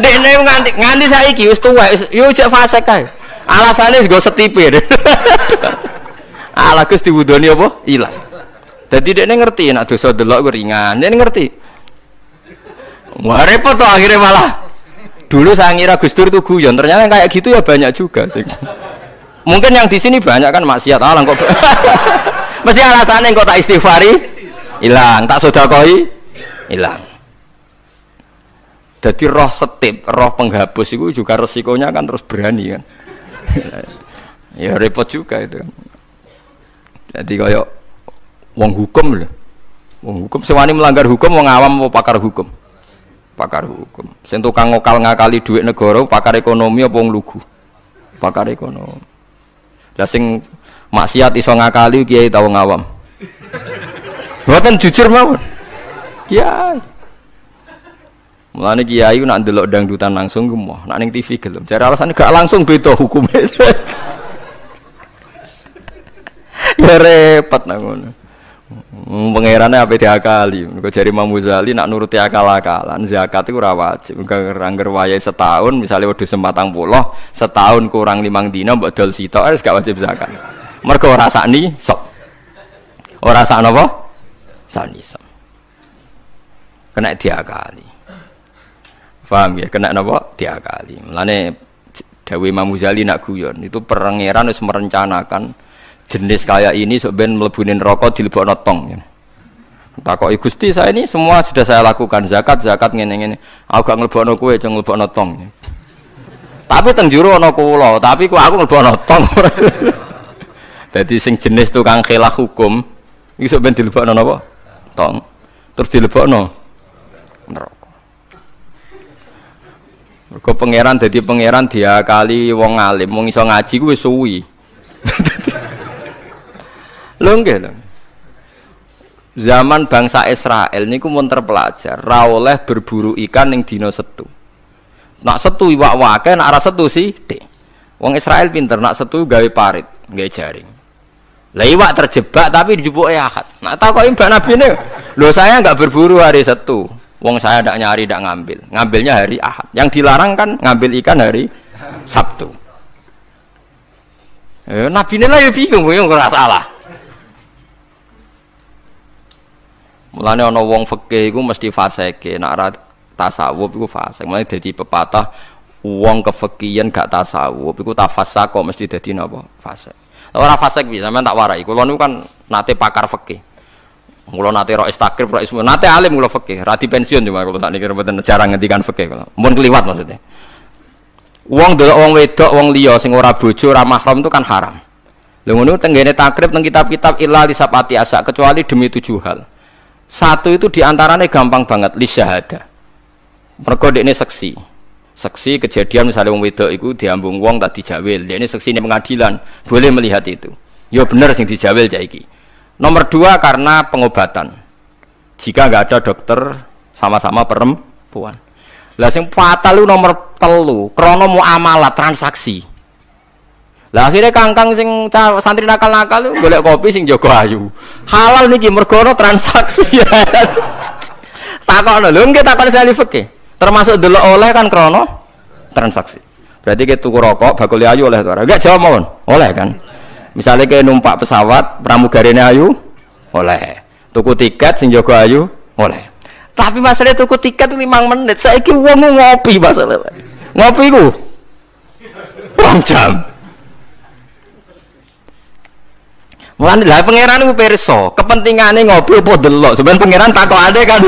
Dene nganti saiki wis tuwek, yo cek fase kae. Alasane go setipir. Ala Gus diwudoni apa? Hilang. Dadi dekne ngerti nek dosa delok ku ringan. Dekne ngerti. Wah repot to akhirnya malah. Dulu saya ngira Gus Dur itu guyon, ternyata kayak gitu ya banyak juga sih. Mungkin yang di sini banyak kan maksiat alang kok. Mesti alasannya kok tak istighfari hilang, tak sedekah hilang. Jadi roh setip, roh penghapus itu juga resikonya kan terus berani kan. Ya repot juga itu. Jadi kayak wong hukum lho. Wong hukum sewani melanggar hukum, wong awam mau pakar hukum. Pakar hukum. Sing tukang ngakali duit negara, pakar ekonomi apa wong lugu? Pakar ekonomi. Lah sing maksiat iso ngakali kiai ta wong awam. Mboten jujur mawon. Kiai. Mulane kiai nak ndelok dangdutan langsung gemoh, nak ning TV gelem. Jare alasane gak langsung beda hukume. Ya repot nang ngono. Pangerane ape diakali. Mergo jare Imam Ghazali nak nuruti akal-akalan, zakat iku ora wajib. Angger wayahe setahun, misale wedhus 40, setahun kurang 5 dina mbok dol sitok wis gak wajib zakat. Mergo ora sakni sok. Ora sak napa? Sakni sok. Kena diakali. Paham ya? Kena napa? Diakali. Mulane dawuh Imam Ghazali nak guyon, itu pangeran wis merencanakan jenis kayak ini sebenarnya melebunin rokok dilebokno tong. Takoki Gusti, saya ini semua sudah saya lakukan, zakat ngene-ngene. Aku gak nglebokno kowe, ceng nglebokno tong. Tapi teng jero ana kula, tapi kok aku nglebokno tong. Dadi sing jenis tukang khilaf hukum iki sok ben dilebokno napa? Tong. Terus dilebokno neraka. Mergo pangeran dadi pangeran diakali wong alim, wong iso ngaji ku wis suwi. Lho nggih lho. Zaman bangsa Israel niku mun terpelajar, ra oleh berburu ikan ning dina Setu. Nak Setu iwak wake, nak ora Setu sithik. Wong Israel pinter, nak Setu gawe parit, gawe jaring. Lah iwak terjebak tapi dijupuke Ahad. Nak takoki Mbak Nabine, lho saya enggak berburu hari Setu. Wong saya ndak nyari, ndak ngambil. Ngambilnya hari Ahad. Yang dilarang kan ngambil ikan hari Sabtu. Nabine lah ya bingung, yo ora salah. Mulane ana wong fikih iku mesti fasike, nek ora tasawuf iku fasik. Mulane dadi pepatah wong kefikihan gak tasawuf iku tafassak kok mesti dadi napa? Fasik. Ora fasik piye sampean tak warai. Kula niku kan nate pakar fikih. Kula nate ro istakrib, ro ismu, nate alim kula fikih, ra di pensiun cuma kula tak niki mboten jarang ngendikan fikih kula. Mun kliwat maksudnya. Wong delok wong wedok, wong liya sing ora bojo, ora mahram itu kan haram. Lha ngono tenggene takrib teng kitab-kitab illa li sapati asa kecuali demi 7 hal. Satu itu diantaranya gampang banget li syahada. Mergo dekne seksi. Seksi kejadian misalnya wong wedok iku diambung wong tak dijawil. Dekne seksi ning pengadilan, boleh melihat itu. Ya bener sing dijawil cah iki. Nomor 2 karena pengobatan. Jika enggak ada dokter sama-sama perempuan. Lah sing fatal lu nomor 3 krana muamalah transaksi. Lah akhirnya kangkang sing santri nakal-nakal golek kopi sing jaga ayu. Halal niki mergo ana transaksi. Takokno lho nggih takon sali fikih. Termasuk delok oleh kan krana transaksi. Berarti ke tuku rokok bakul ayu oleh to ora? Enggak jawab mawon. Oleh kan. Misalnya ke numpak pesawat pramugarine ayu oleh. Tuku tiket sing jaga ayu oleh. Tapi masalah tuku tiket 5 menit. Saiki wong ngopi masalah. Ngopi ku 2 jam. Mulane lha pangeran ku pirsa, kepentingane ngopi apa delok. Sampeyan pangeran takokane kan.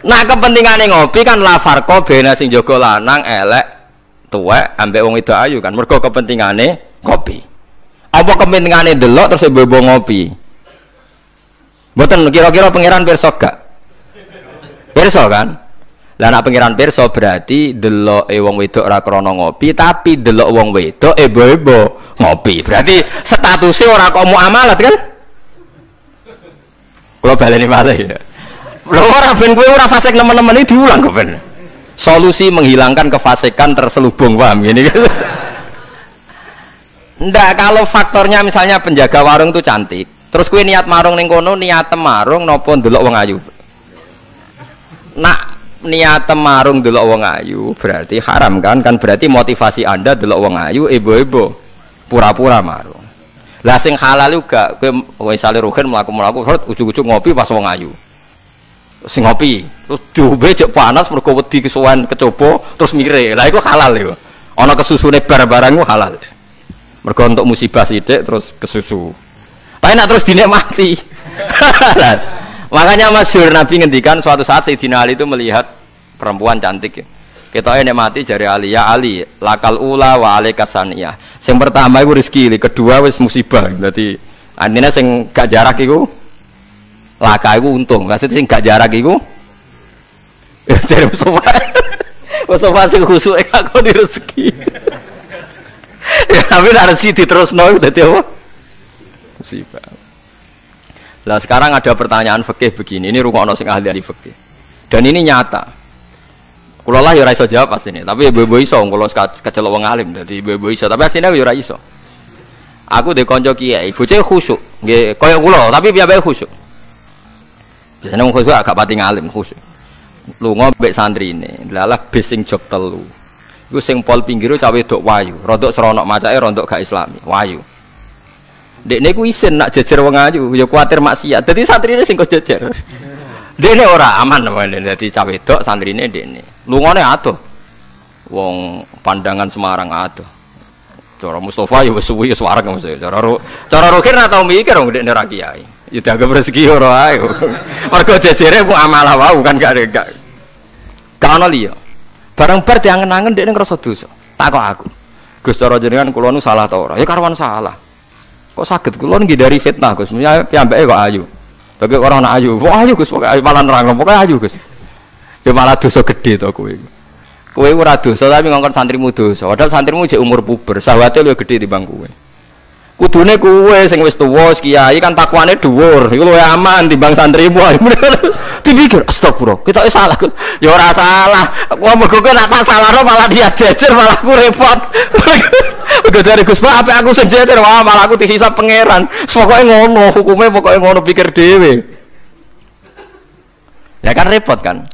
Nah kepentingane ngopi kan la farqa bena sing jaga lanang elek tuwek ambek wong wedok ayu kan. Mergo kepentingane ngopi. Apa kepentingane delok terus bebo ngopi? Mboten kira-kira pangeran pirsa gak? Pirsa kan? Lah nek pangeran pirsa berarti deloke wong wedok ora krana ngopi, tapi delok wong wedok ebo-ebo ngopi. Berarti statusnya ora kok muamalat kan? Kalau baleni malih ya. Lho ora ben kowe ora fasik nemen-nemen iki diulang kok ben. Solusi menghilangkan kefasikan terselubung, paham gini kan? Ndak, kalau faktornya misalnya penjaga warung itu cantik. Terus kowe niat marung ning kono, niat marung napa ndelok wong ayu. Nak niat marung delok wong ayu berarti haram kan berarti motivasi Anda delok wong ayu ebo-ebo pura-pura marung. Lah sing halal juga kowe misale rugen mlaku-mlaku ujug-ujug ngopi pas wong ayu. Sing ngopi terus diombe jek panas mergo wedi kesuwen kecoba terus mire. Lah iku halal iku. Ana kesusune bar-barang ku halal. Mergo untuk musibah sithik terus kesusu. Tapi nak terus dinikmati. Makanya masyhur Nabi ngendikan suatu saat Sayyidina Ali itu melihat perempuan cantik. Kita nikmati jari Ali, ya Ali, lakal ula wa alaika saniyah. Yang pertama itu rezeki, kedua wis musibah. Berarti artinya sing gak jarak iku laka iku untung. Maksudnya sing gak jarak iku jare Mustafa sing khusuk aku di rezeki. Ya tapi nek rezeki diterusno dadi apa? Musibah. Lah sekarang ada pertanyaan fikih begini, ini rungokno sing ahli fikih. Dan ini nyata. Kula lah ya ora iso jawab pastine, tapi ibu-ibu iso kula kecelok wong alim, dadi ibu-ibu iso, tapi asline ya ora iso. Aku de kanca kiai, bocah khusyuk, nggih kaya kula, tapi piyambake khusyuk. Biasane wong khusyuk agak pati ngalim khusyuk. Lunga mbek santrine, lalah bis sing jog telu. Iku sing pol pinggire cawe wedok wayu, rodok seronok macake rodok gak islami, wayu. Dekne ku isin nak jejer wong ayu, ya kuwatir maksiat. Dadi santrine sing kok jejer. Dekne ora aman wae dadi cah wedok santrine dekne. Lungane adoh. Wong pandangan Semarang adoh. Cara Mustafa ya wis suwi wis wareg mesti. Cara rohir ora tau mikir wong dekne ra kiai. Ya dianggap rezeki ora ae. Mergo jejere ku amalah wau kan gak ono liya. Barang bar diangen-angen dekne ngrasa dosa. Takok aku. Gus cara jenengan kula nu salah ta ora? Ya karuan salah. Kok sakit kula ngindari fitnah Gus. Piyambake kok ayu. Tapi orang anak ayu. Kok ayu Gus, pokoke malah nerangno pokoke ayu Gus. Ya malah dosa gede to kowe. Kowe ora dosa tapi ngongkon santrimu dosa. Padahal santrimu jek umur puber, sawate luwih gede timbang kowe. Kudune kowe sing wis tuwa kiai kan takwane dhuwur. Iku luwih aman timbang santrimu. Dipikir astagfirullah, kita salah Gus. Ya ora salah. Wong mergo nek tak salahno malah dia jejer malah aku repot. Dari Gus Pak, apa aku senjata, wah malah aku dihisap pangeran. Pokoknya ngono, hukumnya pokoknya ngono pikir dewe. Ya kan repot kan.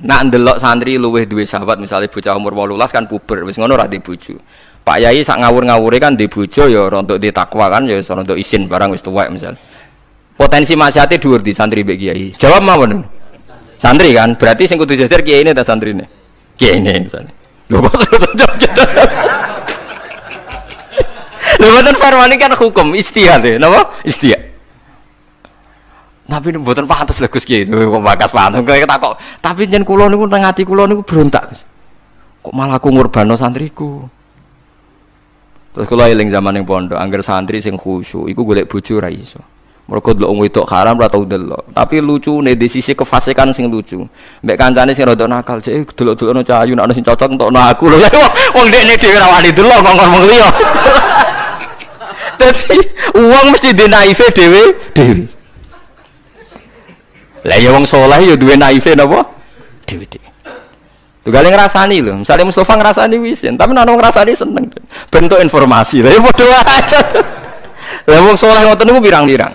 Nak ndelok santri luweh duwe sahabat misalnya bocah umur 18 kan puber, wis ngono ra di bojo. Pak Yai sak ngawur-ngawure kan di bojo ya untuk di takwa kan ya untuk isin barang wis tuwek misal. Potensi maksiate dhuwur di santri mbek kiai. Jawab mawon. Santri kan, berarti sing kudu jajar kiai ini ta santrine. Kiai ini misalnya. Lho kok Lho Farwani kan hukum istihad ya, napa? Istihad. Tapi mboten pantes lho Gus Kiai, kok bakas pantes kok takok. Tapi yen kula niku teng ati kula niku berontak. Kok malah aku ngurbano santriku. Terus kula eling zaman ning pondok, angger santri sing khusyuk iku golek bojo ra iso. Mergo delok wong wedok haram ra tau delok. Tapi lucune di sisi kefasikan sing lucu. Mbek kancane sing rada nakal, cek delok-delokno cah ayu nek ana sing cocok entokno aku. Lho wong dekne dhewe ra wani delok kok ngomong liya. Dadi wong mesti di naife dhewe. Lah ya wong saleh ya duwe naife napa? Dhewe. Tugale ngrasani lho. Misale Mustofa ngrasani wisin, tapi nek ngrasani seneng. Bentuk informasi. Lah ya padha wae. Lah wong saleh ngoten niku pirang-pirang.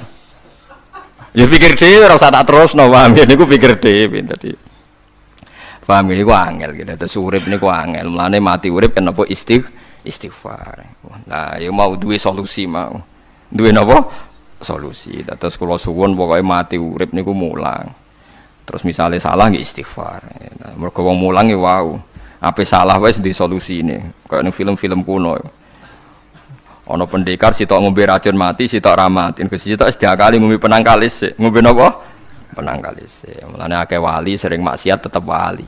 Ya pikir dhewe ora usah tak terusno, paham ya niku pikir dhewe dadi. Paham niku angel gitu. Terus urip niku angel. Mulane mati urip kenapa istighfar. Nah, ya mau duwe solusi mau. Duwe napa? Solusi. Terus kula suwun pokoke mati urip niku mulang. Terus misalnya salah nggih istighfar. Mergo wong mulang ya wow. Ape salah wis di solusine. Kayak ning film-film kuno. Ana pendekar sitok ngombe racun mati, sitok ra mati. Gus sitok wis diakali ngombe penangkalis sik. Ngombe napa? Penangkalis sik. Mulane akeh wali sering maksiat tetep wali.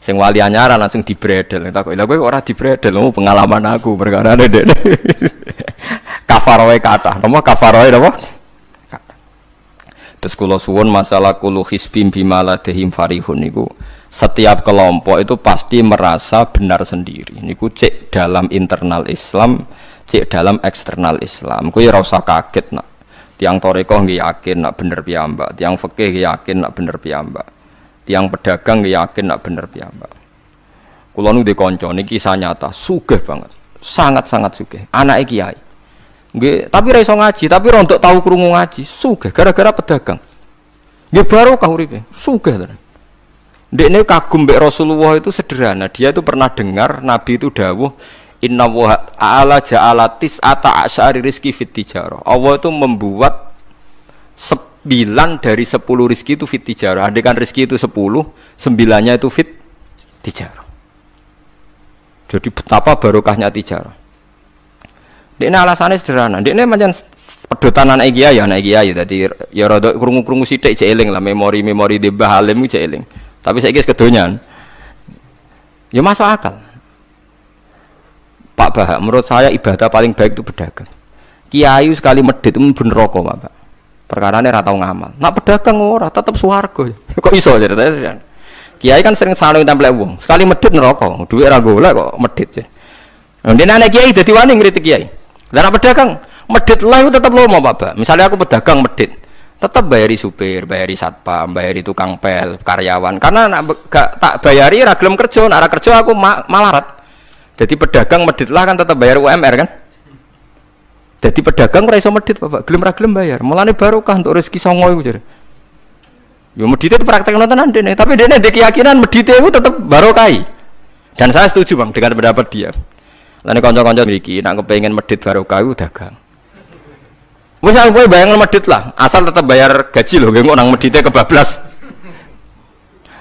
Sing wali anyaran langsung dibredel. Takok, "Lha kowe kok ora dibredel?" Oh, pengalaman aku perkara ndek. Kafaroe kata. Napa kafaroe napa? Terus kula suwun masalah kulu hisbim bimaladehim farihun niku setiap kelompok itu pasti merasa benar sendiri. Niku cek dalam internal Islam, cek dalam eksternal Islam. Kuwi ora usah kaget nak. Tiang torikoh nggih yakin nak bener piyambak, tiang fikih yakin nak bener piyambak. Tiang pedagang nggih yakin nak bener piyambak. Kula nu di kanca niki kisah nyata, sugih banget. Sangat-sangat sugih. Anake kiai. Nggih, tapi ra iso ngaji, tapi rontok tahu krungu ngaji, sugih gara-gara pedagang. Nggih barokah uripe, sugih tenan. Ndekne kagum mbek Rasulullah itu sederhana, dia itu pernah dengar Nabi itu dawuh, "Inna wa ta'ala ja'ala tis'ata asyari rizki fit tijarah." Allah itu membuat 9 dari 10 rizki itu fit tijarah. Andaikan rizki itu 10, 9-nya itu fit tijarah. Jadi betapa barokahnya tijarah. Dekne alasannya sederhana. Dekne pancen pedotan anak kiai dadi ya rada krungu-krungu sithik cek eling lah memori-memori di Mbah Halim cek eling. Tapi saiki wis kedonyan. Ya masuk akal. Pak Bah, menurut saya ibadah paling baik itu berdagang. Kiai sekali medhit ben neraka, Pak. Perkarane ra tau ngamal. Nak pedagang ora tetep swarga. Kok iso ceritane? Kiai kan sering saling templek wong. Sekali medhit neraka, dhuwit ra golek kok medhit. Ndene anak kiai dadi wani ngritik kiai. Lah pedagang medhit lah itu tetap lomo Pak. Misalnya aku pedagang medhit, tetap bayari supir, bayari satpam, bayari tukang pel, karyawan. Karena gak tak bayari ra gelem kerja, nek ra kerja aku malarat. Jadi pedagang medhit lah kan tetap bayar UMR kan. Jadi pedagang ora iso medhit Bapak, gelem ra gelem bayar. Mulane barokah untuk rezeki songo iku jare. Yo medhit itu praktek nonton ndene, tapi ndene ndek keyakinan medhit itu tetap barokai. Dan saya setuju Bang dengan pendapat dia. Lan kanca-kanca mriki nek kepengin medhit barokah iku dagang. Wis kowe bayang medhit lah, asal tetap bayar gaji lho, nggih kok nang medhite kebablas.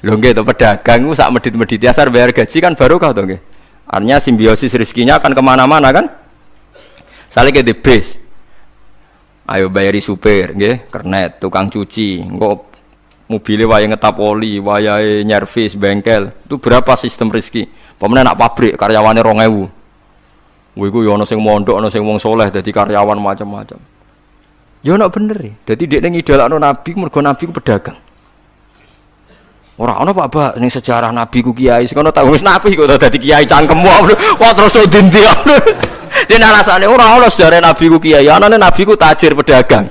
Lho nggih to pedagang iku sak medhit-medhite asal bayar gaji kan barokah to nggih. Artinya simbiosis rezekinya akan kemana-mana kan? Saling ke bis. Ayo bayari supir nggih, kernet, tukang cuci, engko mobilnya wayahe ngetap oli, wayahe nyervis bengkel. Itu berapa sistem rezeki? Pemene nak pabrik karyawane 2000. Wih, gue yono sing mondok, yono sing wong soleh, jadi karyawan macam-macam. Ya nak bener ya. Jadi dia ngidolakno Nabi, mergo Nabi ku pedagang. Ora ana Pak, ning sejarah Nabi ku kiai, sing ana tak wis Nabi kok dadi kiai cangkemmu. Kok terus to dindi. Dene alasane ora ana sejarah Nabi ku kiai, anane Nabi ku tajir pedagang.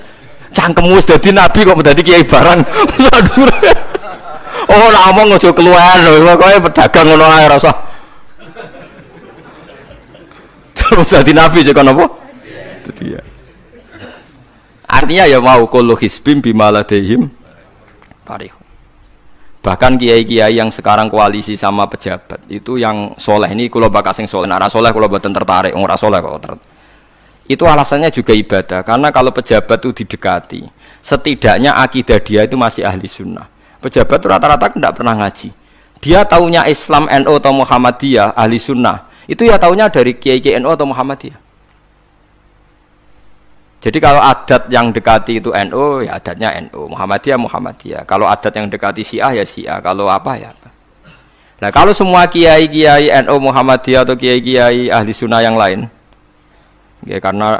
Cangkemmu wis dadi Nabi kok dadi kiai barang. Oh, ora omong aja keluar lho, pokoke pedagang ngono ae ora usah. Terus jadi Nabi juga nopo? Iya. Artinya ya mau kullu hisbim bimaladehim farih. Bahkan kiai-kiai yang sekarang koalisi sama pejabat itu yang soleh ini kulo bakas sing soleh. Ora soleh kulo boten tertarik, ora soleh kok. Itu alasannya juga ibadah. Karena kalau pejabat itu didekati, setidaknya akidah dia itu masih ahli sunnah. Pejabat itu rata-rata tidak pernah ngaji. Dia taunya Islam NU atau Muhammadiyah ahli sunnah. Itu ya taunya dari kiai-kiai NU atau Muhammadiyah. Jadi kalau adat yang dekati itu NU, ya adatnya NU, Muhammadiyah, Muhammadiyah. Kalau adat yang dekati Syiah, ya Syiah. Kalau apa, ya apa. Nah kalau semua kiai-kiai NU, Muhammadiyah atau kiai-kiai ahli sunnah yang lain, ya karena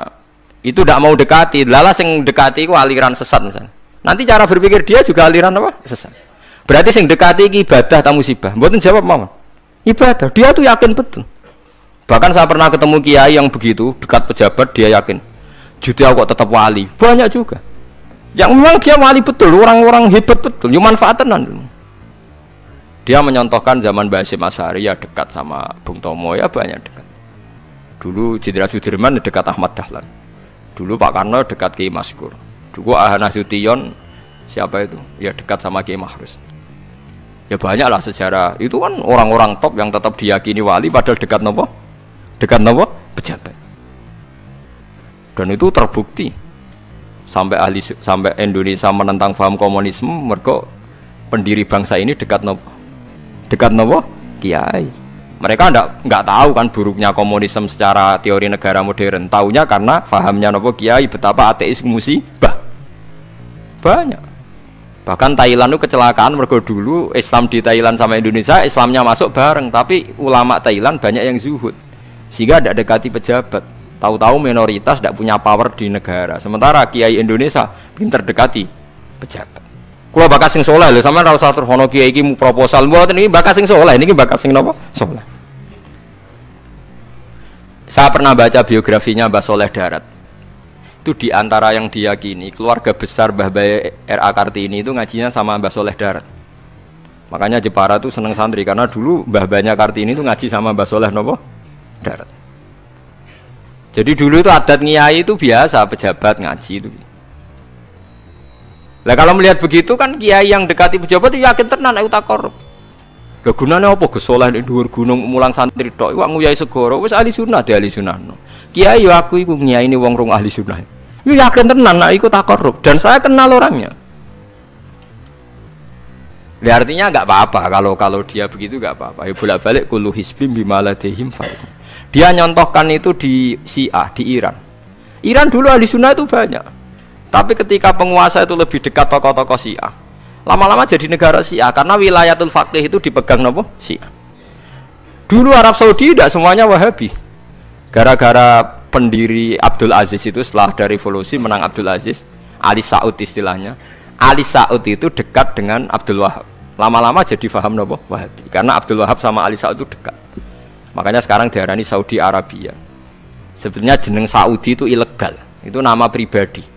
itu tidak mau dekati, lala yang dekati itu aliran sesat misalnya. Nanti cara berpikir dia juga aliran apa? Sesat. Berarti yang dekati ibadah atau musibah. Mboten jawab mama. Ibadah, dia tuh yakin betul. Bahkan saya pernah ketemu kiai yang begitu dekat pejabat, dia yakin jadi aku tetap wali. Banyak juga yang memang dia wali betul, orang-orang hebat betul, cuma manfaatan. Dia menyontohkan zaman Mbah Hasyim Asy'ari ya dekat sama Bung Tomo, ya banyak dekat. Dulu Jenderal Sudirman dekat Ahmad Dahlan, dulu Pak Karno dekat Kiai Maskur, dulu Ahana Sution siapa itu ya dekat sama Kiai Mahrus. Ya banyaklah sejarah itu kan orang-orang top yang tetap diyakini wali padahal dekat nopo pejabat. Dan itu terbukti sampai Indonesia menentang paham komunisme mergo pendiri bangsa ini dekat nopo? Dekat nopo? Kiai. Mereka enggak tahu kan buruknya komunisme secara teori negara modern. Taunya karena fahamnya nopo kiai betapa ateis musibah. Banyak. Bahkan Thailand itu kecelakaan mergo dulu Islam di Thailand sama Indonesia Islamnya masuk bareng, tapi ulama Thailand banyak yang zuhud sehingga tidak dekati pejabat. Tahu-tahu minoritas tidak punya power di negara. Sementara kiai Indonesia pinter dekati pejabat. Kalau bakas sing soleh lho, sampean ora usah terus ono kiai iki proposal mboten iki bakas sing soleh, niki bakas sing napa? Soleh. Saya pernah baca biografinya Mbah Soleh Darat. Itu diantara yang diyakini keluarga besar Mbah Bae R.A. Kartini itu ngajinya sama Mbah Soleh Darat. Makanya Jepara tuh seneng santri karena dulu Mbah Banyak Kartini itu ngaji sama Mbah Soleh nopo Darat. Jadi dulu itu adat ngiyai itu biasa pejabat ngaji itu. Lah kalau melihat begitu kan kiai yang dekati pejabat itu yakin tenan aku tak korup. Lah gunane apa Gus Soleh ning dhuwur gunung mulang santri tok iku nguyai segoro wis ahli sunnah de ahli sunnah. Kiai yo aku iku ngiyaini wong rong ahli sunnah. Yo yakin tenan nek iku tak korup dan saya kenal orangnya. Ya artinya enggak apa-apa kalau dia begitu enggak apa-apa. Ya bolak-balik kullu hisbim bimaladehim fa. Dia nyontohkan itu di Syiah di Iran. Iran dulu ahli sunnah itu banyak. Tapi ketika penguasa itu lebih dekat tokoh-tokoh Syiah, lama-lama jadi negara Syiah karena wilayatul faqih itu dipegang nopo Syiah. Dulu Arab Saudi tidak semuanya Wahabi. Gara-gara pendiri Abdul Aziz itu setelah ada revolusi menang Abdul Aziz, Ali Saud istilahnya. Ali Saud itu dekat dengan Abdul Wahab. Lama-lama jadi faham nopo Wahabi. Karena Abdul Wahab sama Ali Saud itu dekat. Makanya sekarang diarani Saudi Arabia. Sebenarnya jeneng Saudi itu ilegal. Itu nama pribadi.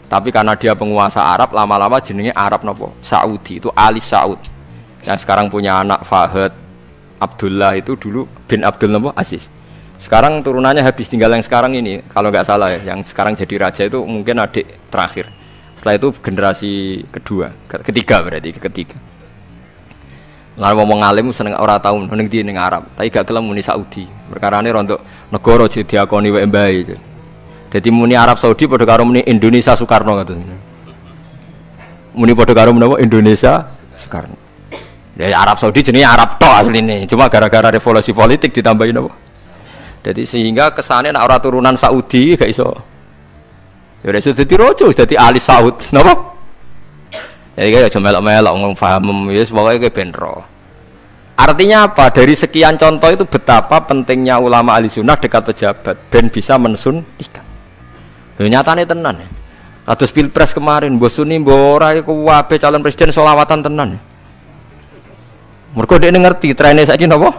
Tapi karena dia penguasa Arab, lama-lama jenenge Arab nopo Saudi itu Ali Saud. Yang sekarang punya anak Fahad Abdullah itu dulu bin Abdul nopo Aziz. Sekarang turunannya habis, tinggal yang sekarang ini kalau nggak salah ya, yang sekarang jadi raja itu mungkin adik terakhir. Setelah itu generasi ketiga berarti ketiga. Lalu ngomong alim seneng ora tau ning ndi ning Arab, tapi gak gelem muni Saudi. Perkarane rontok negara diakoni wae mbae. Jadi muni Arab Saudi padha karo muni Indonesia Soekarno ngoten. Muni padha karo menapa Indonesia Soekarno. Ya Arab Saudi jenenge Arab tok asline, cuma gara-gara revolusi politik ditambahin apa? Jadi sehingga kesane nek ora turunan Saudi gak iso. Ya wis dadi rojo, dadi ahli Saud, napa? Ya iki aja melok-melok ngomong paham wis pokoke ke ben ro. Artinya apa? Dari sekian contoh itu betapa pentingnya ulama ahli sunnah dekat pejabat ben bisa mensunnikan. Ya nyatane tenan ya. Kados Pilpres kemarin, mbok suni mbok ora iku wae calon presiden selawatan tenan. Mergo dekne ngerti trene saiki napa?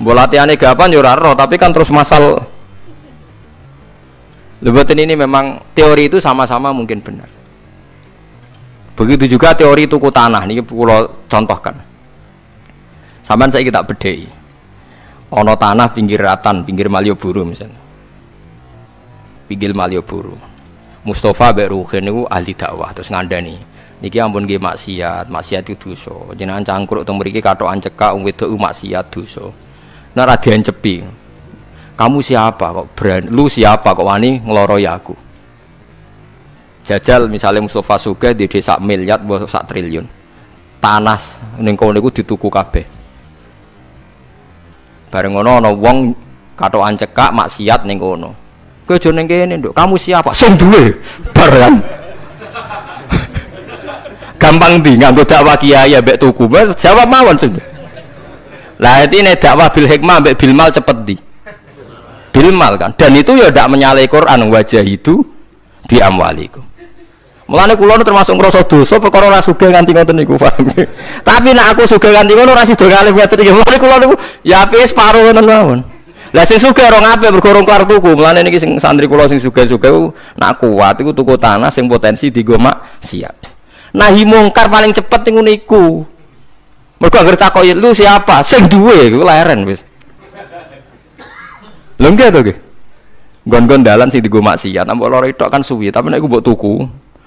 Mbok latihane gapan yo ora ero, tapi kan terus masal. Lebatin ini memang teori itu sama-sama mungkin benar. Begitu juga teori tuku tanah niki kula contohkan. Sampeyan saiki tak bedheki. Ana tanah pinggir Ratan, pinggir Malioboro misalnya. Pinggir Malioboro. Mustafa mbek Ruhin niku ahli dakwah terus ngandani. Niki ampun nggih maksiat itu dosa. Jenengan cangkruk teng mriki katokan cekak wong wedok maksiat dosa. Nek ra diencepi. Kamu siapa kok lu siapa kok wani ngloroi aku? Jajal misalnya Mustafa Sugih di desa miliar mbok sak triliun. Tanah ning kono niku dituku kabeh. Bareng ngono ana wong katokan cekak maksiat ning kono. Kowe aja ning kene, Nduk. Kamu siapa? Sing duwe. Bareng. Gampang ndi nganggo dakwah kiai mbek tuku. Jawab mawon sing. Lah intine dakwah bil hikmah mbek bil mal cepet ndi? Bil mal kan. Dan itu ya ndak menyalahi Quran wajah itu bi amwalikum. Mulane kula termasuk ngrasa dosa perkara ora sugih nganti ngoten niku, paham. Tapi nek aku sugih nganti ngono ora sida ngalih ngoten iki. Mulane kula niku ya apik separo ngoten mawon. Lah sing sugih ora ngapik mergo ora kelar tuku. Mulane niki sing santri kula sing sugih-sugih nak kuat iku tuku tanah sing potensi dienggo maksiat. Nahi mungkar paling cepet niku. Mergo anggere takoki lu siapa? Sing duwe iku leren wis. Lho nggih to nggih. Gon-gon dalan sing dienggo maksiat, mbok lara tok kan suwi, tapi nek iku mbok tuku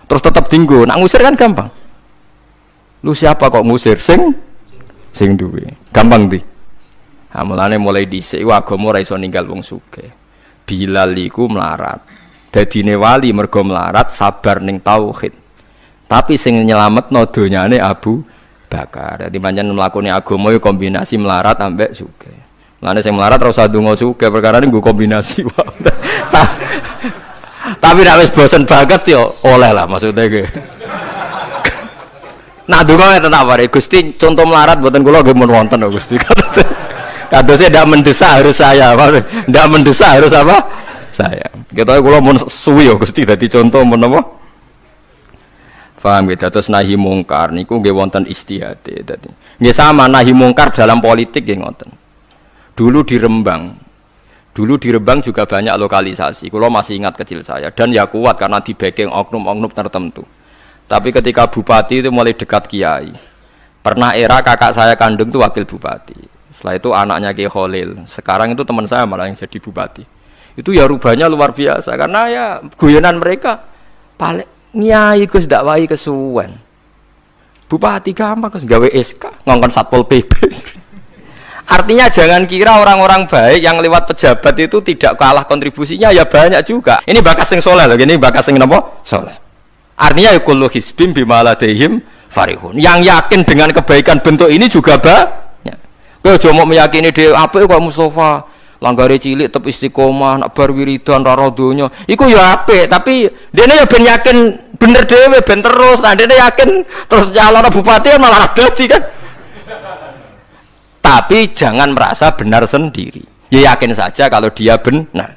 terus tetap dinggo, nak ngusir kan gampang. Lu siapa kok ngusir? Sing duwe. Gampang di. Ha mulane mulai dhisik agama ora iso ninggal wong sugih. Bilal iku melarat. Dadine wali mergo melarat sabar ning tauhid. Tapi sing nyelametno donyane Abu Bakar. Dadi pancen mlakune agama yo kombinasi melarat ambek sugih. Lane sing melarat ora usah ndonga sugih, perkarane nggo kombinasi wae. Tapi nek wis bosen banget yo oleh lah maksudnya ge. Nah donga tetap wae Gusti contoh melarat mboten kula nggih mun wonten Gusti. Kadosnya ndak mendesak harus saya, ndak mendesak harus apa? Saya. Kita kula mun suwi yo Gusti dadi contoh mun apa? Paham gitu. Terus nahi mungkar niku nggih wonten istihate dadi. Nggih sama nahi mungkar dalam politik nggih ngoten. Dulu di Rembang juga banyak lokalisasi. Kula masih ingat kecil saya dan ya kuat karena di backing oknum-oknum tertentu. Tapi ketika bupati itu mulai dekat kiai. Pernah era kakak saya kandung itu wakil bupati. Setelah itu anaknya Kiai Khalil. Sekarang itu teman saya malah yang jadi bupati. Itu ya rubahnya luar biasa karena ya guyonan mereka paling nyai Gus dakwai kesuwen. Bupati gampang Gus gawe SK ngongkon Satpol PP. Artinya jangan kira orang-orang baik yang lewat pejabat itu tidak kalah kontribusinya, ya banyak juga. Ini bakas sing soleh loh, ini bakas sing napa? Soleh. Artinya kullu hizbin bima ladaihim farihun. Yang yakin dengan kebaikan bentuk ini juga banyak. Kowe aja mau meyakini dhewe apik kok Mustofa, langgare cilik tetep istiqomah, nak bar wiridan ra donya. Iku ya apik, tapi dene ya ben yakin bener dhewe ben terus. Nah dene yakin terus calon bupati malah dadi kan. Tapi jangan merasa benar sendiri. Ya yakin saja kalau dia benar.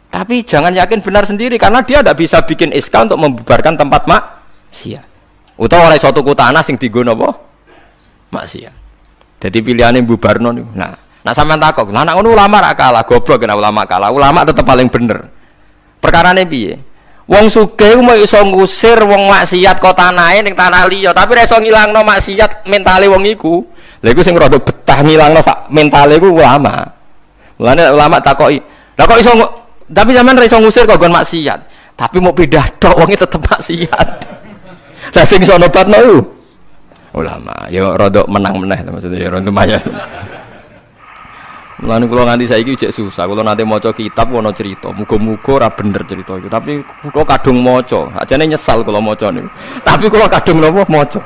Tapi jangan yakin benar sendiri karena dia tidak bisa bikin SK untuk membubarkan tempat maksiat. Utawa oleh suatu tanah sing dienggo napa? Maksiat. Jadi pilihannya bubarno niku. Nah sampean takok, lah nek ngono ulama ra kalah, goblok kena ulama kalah. Ulama tetep paling bener. Perkarane piye? Wong sugih mau iso ngusir wong maksiat kok tanahe ning tanah liya, tapi ra iso ngilangno maksiat mentale wong iku. Lha iku sing rada betah ngilangno sak mentale iku ulama. Mulane ulama takoki, "Lah kok iso tapi sampean ra iso ngusir kok gon maksiat, tapi mau pindah tok wonge tetep maksiat." Lah sing iso nobatno iku ulama. Ya rada menang-meneh maksudnya ya rada lumayan. Mulane kula nganti saiki jek susah. Kula nate maca kitab ana cerita, muga-muga ora bener cerita iku. Tapi kula kadung maca. Ajane nyesal kula maca niku. Tapi kula kadung napa maca.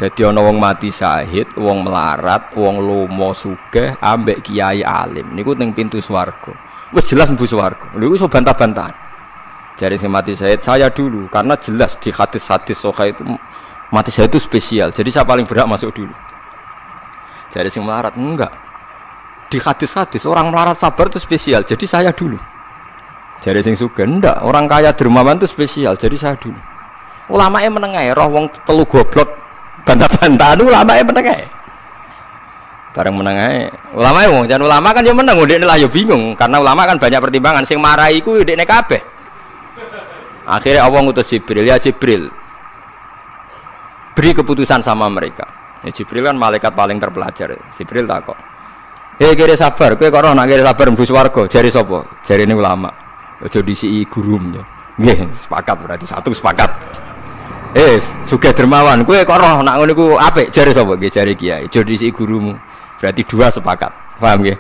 Dadi ana wong mati syahid, wong melarat, wong lomo sugih ambek kiai alim. Niku ning pintu swarga. Wis jelas mlebu swarga. Lha iku iso bantah-bantahan. Jare sing mati syahid saya dulu karena jelas di hadis-hadis sahih itu mati syahid itu spesial. Jadi saya paling berhak masuk dulu. Jare sing melarat enggak. Di hadis-hadis orang melarat sabar itu spesial, jadi saya dulu. Jadi sing sugih ndak, orang kaya dermawan itu spesial, jadi saya dulu. Ulamae meneng ae, roh wong telu goblok bantah-bantahan ulamae meneng ae. Bareng meneng ae. Ulamae wong jan ulama kan yo meneng, ndekne lah yo bingung karena ulama kan banyak pertimbangan, sing marahi iku ndekne kabeh. Akhirnya Allah ngutus Jibril, ya Jibril. Beri keputusan sama mereka. Ya Jibril kan malaikat paling terpelajar. Jibril takok. Kira sabar, kowe kok ora nak kira sabar mlebu swarga, jare sapa? Jarine ulama. Aja disiki gurumu. Nggih, sepakat berarti satu sepakat. Sugih dermawan, kowe kok ora nak ngono iku apik, jare sapa? Nggih, jare kiai. Aja disiki gurumu. Berarti dua sepakat. Paham nggih?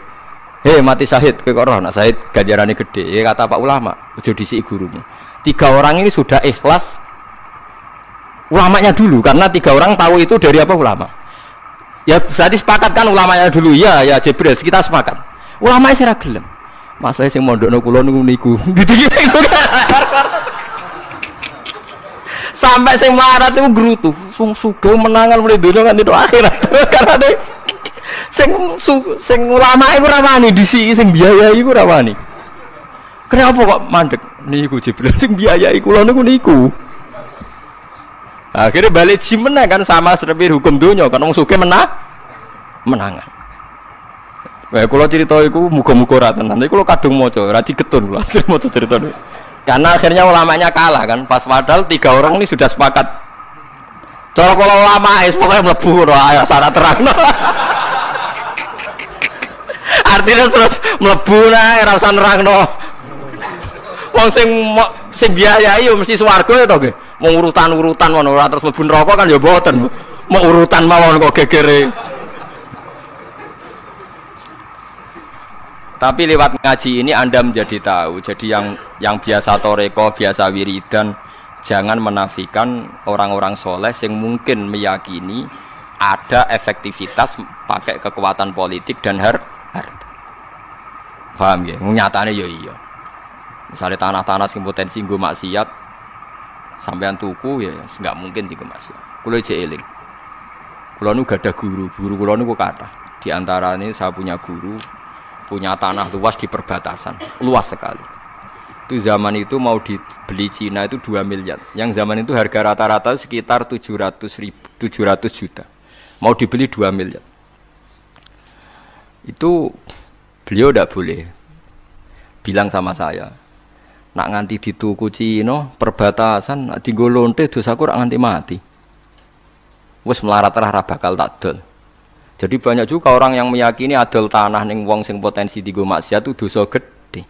Mati syahid, kowe kok ora nak syahid ganjarane gede. Kata Pak ulama, aja disiki gurumu. 3 orang ini sudah ikhlas ulamanya dulu karena 3 orang tahu itu dari apa ulama. Ya berarti sepakat kan ulamanya dulu ya Jibril kita sepakat. Ulamanya sira gelem. Masalah sing mondokno kula niku gitu-gitu. Sampai sing melarat itu gerutu, sing sugih menangan mulai donya kan itu akhirat. Karena deh sing ulama iku ora wani disiki sing biayai iku ora wani. Kenapa kok mandek niku Jibril sing biayai kula niku. Akhirnya balik menang kan sama seperti hukum dunia kan wong sugih menangan. Kalau cerita itu muga-muga ora tenan. Nanti kalau kadung maca ora digetun kula maca cerita niku. Karena akhirnya ulamanya kalah kan pas padahal 3 orang ini sudah sepakat. Cara kalau ulama pokoknya mlebu ora syarat terangno. Artinya terus mlebu nae ora usah nerangno. Wong sing biayai yo mesti swarga to nggih. Mau urutan-urutan ngono ora terus mlebu neraka kan ya mboten. Mau urutan mawon kok gegere. Tapi lewat ngaji ini Anda menjadi tahu. Jadi yang biasa toreko, biasa wiridan, jangan menafikan orang-orang soleh yang mungkin meyakini ada efektivitas pakai kekuatan politik dan harta. Paham ya? Nyatane ya iya. Misalnya tanah-tanah sing potensi nggo maksiat sampean tuku ya enggak mungkin dienggo maksiat. Kula jek eling. Kula nu gadah guru kula niku kathah. Di antaranya saya punya guru punya tanah luas di perbatasan, luas sekali. Itu zaman itu mau dibeli Cina itu 2 miliar. Yang zaman itu harga rata-rata sekitar 700 juta. Mau dibeli 2 miliar. Itu beliau tidak boleh bilang sama saya, nak nganti dituku Cina perbatasan, nak dienggo lonte dosaku rak nganti mati. Wes melarat-larat bakal tak dol. Jadi banyak juga orang yang meyakini adol tanah ning wong sing potensi dienggo maksiat itu dosa gede.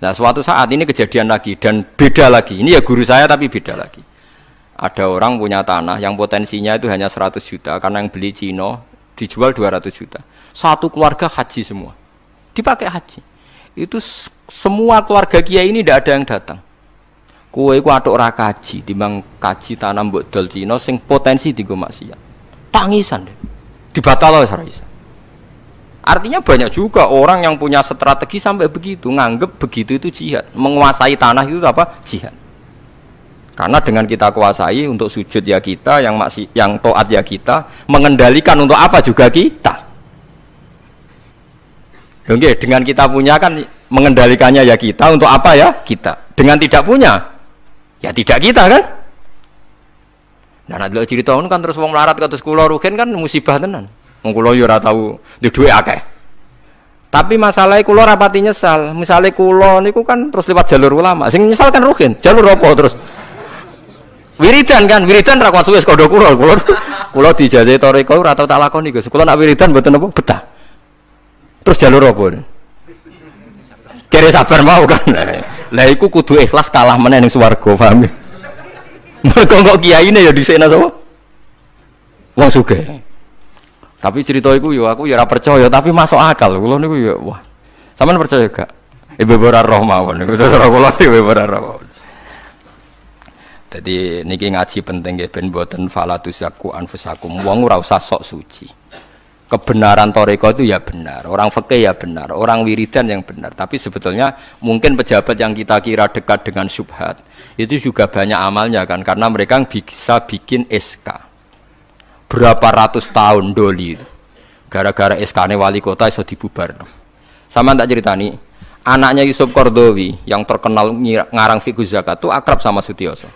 Nah, suatu saat ini kejadian lagi dan beda lagi. Ini ya guru saya tapi beda lagi. Ada orang punya tanah yang potensinya itu hanya 100 juta karena yang beli Cina dijual 200 juta. Satu keluarga haji semua. Dipakai haji. Itu semua keluarga kiai ini tidak ada yang datang. Kowe iku atuk ora kaji, timbang kaji tanah mbok dol Cina sing potensi dienggo maksiat. Tangisan deh. Dibatal oleh Raisa. Artinya banyak juga orang yang punya strategi sampai begitu, nganggep begitu itu jihad, menguasai tanah itu apa? Jihad. Karena dengan kita kuasai untuk sujud ya kita, yang taat ya kita, mengendalikan untuk apa juga kita. Oke, dengan kita punya kan mengendalikannya ya kita, untuk apa ya kita. Dengan tidak punya, ya tidak kita kan. Nah, nek cerita ngono kan terus wong melarat kados kula rugen kan musibah tenan. Wong kula yo ora tau duwe dhuwit akeh. Tapi masalahnya kula ora pati nyesal. Misale kula niku kan terus lewat jalur ulama. Sing nyesal kan rugen. Jalur apa terus? Wiridan kan, wiridan ra kuat suwe kodho kula. Kula dijajahi toreko ora tau tak lakoni, Gus. Kula nak wiridan mboten apa betah. Terus jalur apa? Kere sabar mau kan. Lah iku kudu ikhlas kalah meneh ning swarga, paham ya? Mereka kok kiai ini ya di sana sama wong sugih. Tapi cerita itu yo aku ya ora percaya tapi masuk akal. Kula niku ya wah. Sampeyan percaya gak? Ibu ora roh mawon niku terus kula ibu ora roh. Jadi niki ngaji penting nggih ben mboten falatusaku anfusakum. Wong ora usah sok suci. Kebenaran toreko itu ya benar, orang fikih ya benar, orang wiridan yang benar. Tapi sebetulnya mungkin pejabat yang kita kira dekat dengan syubhat itu juga banyak amalnya kan, karena mereka bisa bikin SK berapa ratus tahun doli gara-gara SK-ne wali kota iso dibubar. Sama tak ceritani, anaknya Yusuf Qaradawi yang terkenal ngarang fiqh zakat itu akrab sama Sutioso.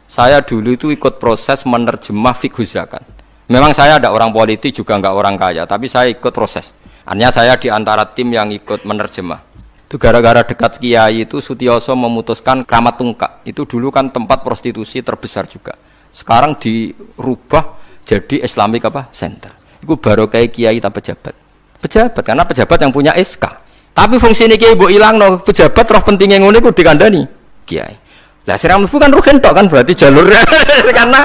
Saya dulu itu ikut proses menerjemah fiqh zakat. Memang saya ada orang politik juga enggak orang kaya, tapi saya ikut proses. Artinya saya di antara tim yang ikut menerjemah. Itu gara-gara dekat kiai itu Sutioso memutuskan Kramat Tungkak. Itu dulu kan tempat prostitusi terbesar juga. Sekarang dirubah jadi Islamic apa? Center. Itu baru kayak kiai tak pejabat. Pejabat karena pejabat yang punya SK. Tapi fungsi ini kiai mbok ilangno, pejabat roh pentingnya ngono iku dikandani kiai. Lah sira mlebu kan rugen tok kan berarti jalurnya karena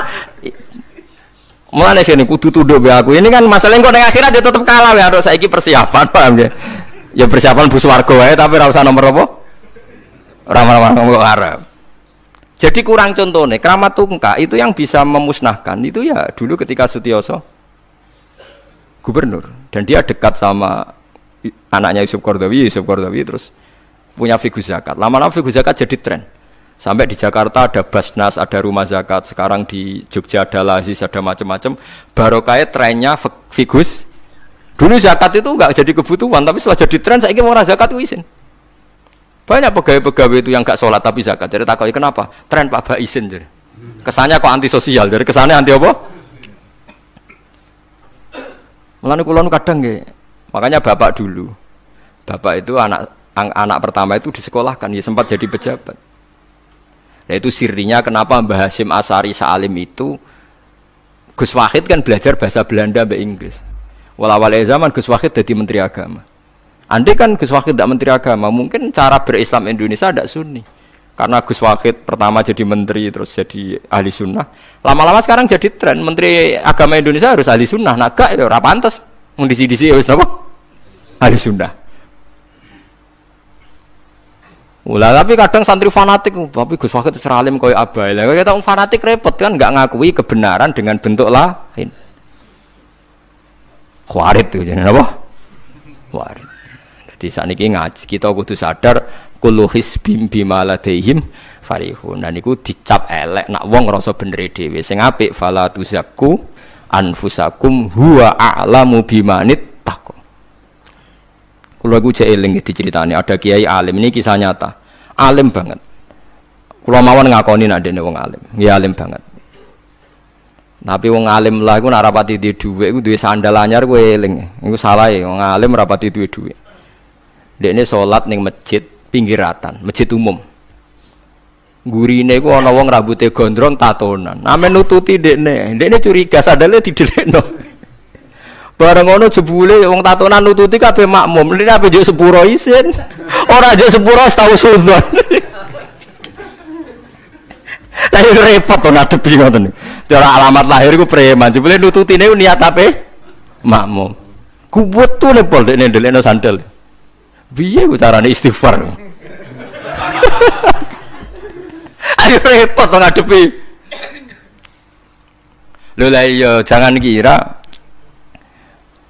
mulane kene kudu tunduk be aku. Ini kan masalah engko ning akhirat dia tetep kalah ya, harus saiki persiapan paham ya. Ya persiapan bus warga wae tapi ora usah nomor apa? Ora nomor Arab. Jadi kurang contohnya, Kramat Tungkak itu yang bisa memusnahkan itu ya dulu ketika Sutioso gubernur dan dia dekat sama anaknya Yusuf Qaradawi terus punya fiqh zakat. Lama-lama fiqh zakat jadi tren. Sampai di Jakarta ada Basnas, ada rumah zakat. Sekarang di Jogja ada Lazis, ada macam-macam. Barokahnya trennya figus. Dulu zakat itu enggak jadi kebutuhan, tapi setelah jadi tren, saya ingin orang zakat itu izin. Banyak pegawai-pegawai itu yang enggak sholat tapi zakat. Jadi takutnya kenapa? Tren Pak Ba izin. Jadi. Kesannya kok antisosial. Jadi kesannya anti apa? Mulane kula kadang nggih. Makanya bapak dulu. Bapak itu anak pertama itu disekolahkan, ya sempat jadi pejabat. Yaitu sirinya kenapa Mbah Hasyim Asy'ari Salim itu Gus Wahid kan belajar bahasa Belanda mbek Inggris. Awal zaman Gus Wahid jadi menteri agama. Andai kan Gus Wahid tidak menteri agama, mungkin cara berislam Indonesia tidak sunni. Karena Gus Wahid pertama jadi menteri terus jadi ahli sunnah. Lama-lama sekarang jadi tren menteri agama Indonesia harus ahli sunnah. Nah gak ya ora pantes. Mung disi-disi wis napa? Ahli sunnah. Ulah tapi kadang santri fanatik, tapi Gus Wahid seralim koyo abai. Lah kita fanatik repot kan enggak ngakui kebenaran dengan bentuk lain. Khawarit itu jenenge apa? Khawarit. Jadi sakniki ngaji kita kudu sadar kullu hisbim bima ladaihim farihun. Dan niku dicap elek nak wong ngrasa bener dhewe. Sing apik fala tuzakku anfusakum huwa a'lamu bimanit taqwa. Kula iku jek eling diceritani ada kiai alim, ini kisah nyata. Alim banget. Kula mawon ngakoni nek dene wong alim. Ya alim banget. Tapi wong alim lah iku nek rapati duwe dhuwit iku duwe sandal anyar kowe eling. Iku salah ya wong alim rapati duwe dhuwit. Dekne salat ning masjid pinggiratan, masjid umum. Gurine iku ana wong rambute gondrong tatonan. Name nututi dekne. Dekne curiga sandale didelekno. Bareng ngono jebule wong tatonan nututi kabeh makmum. Lha apa njuk sepuro isin. Ora njuk sepuro tau sudzon. Lah repot to ngadepi ngoten. Cara alamat lahir iku preman. Jebule nututine niat ape? Makmum. Kuwet tuh lepol dekne ndelekno sandal. Piye ku carane istighfar? Ayo repot to ngadepi. Lho lah iya jangan kira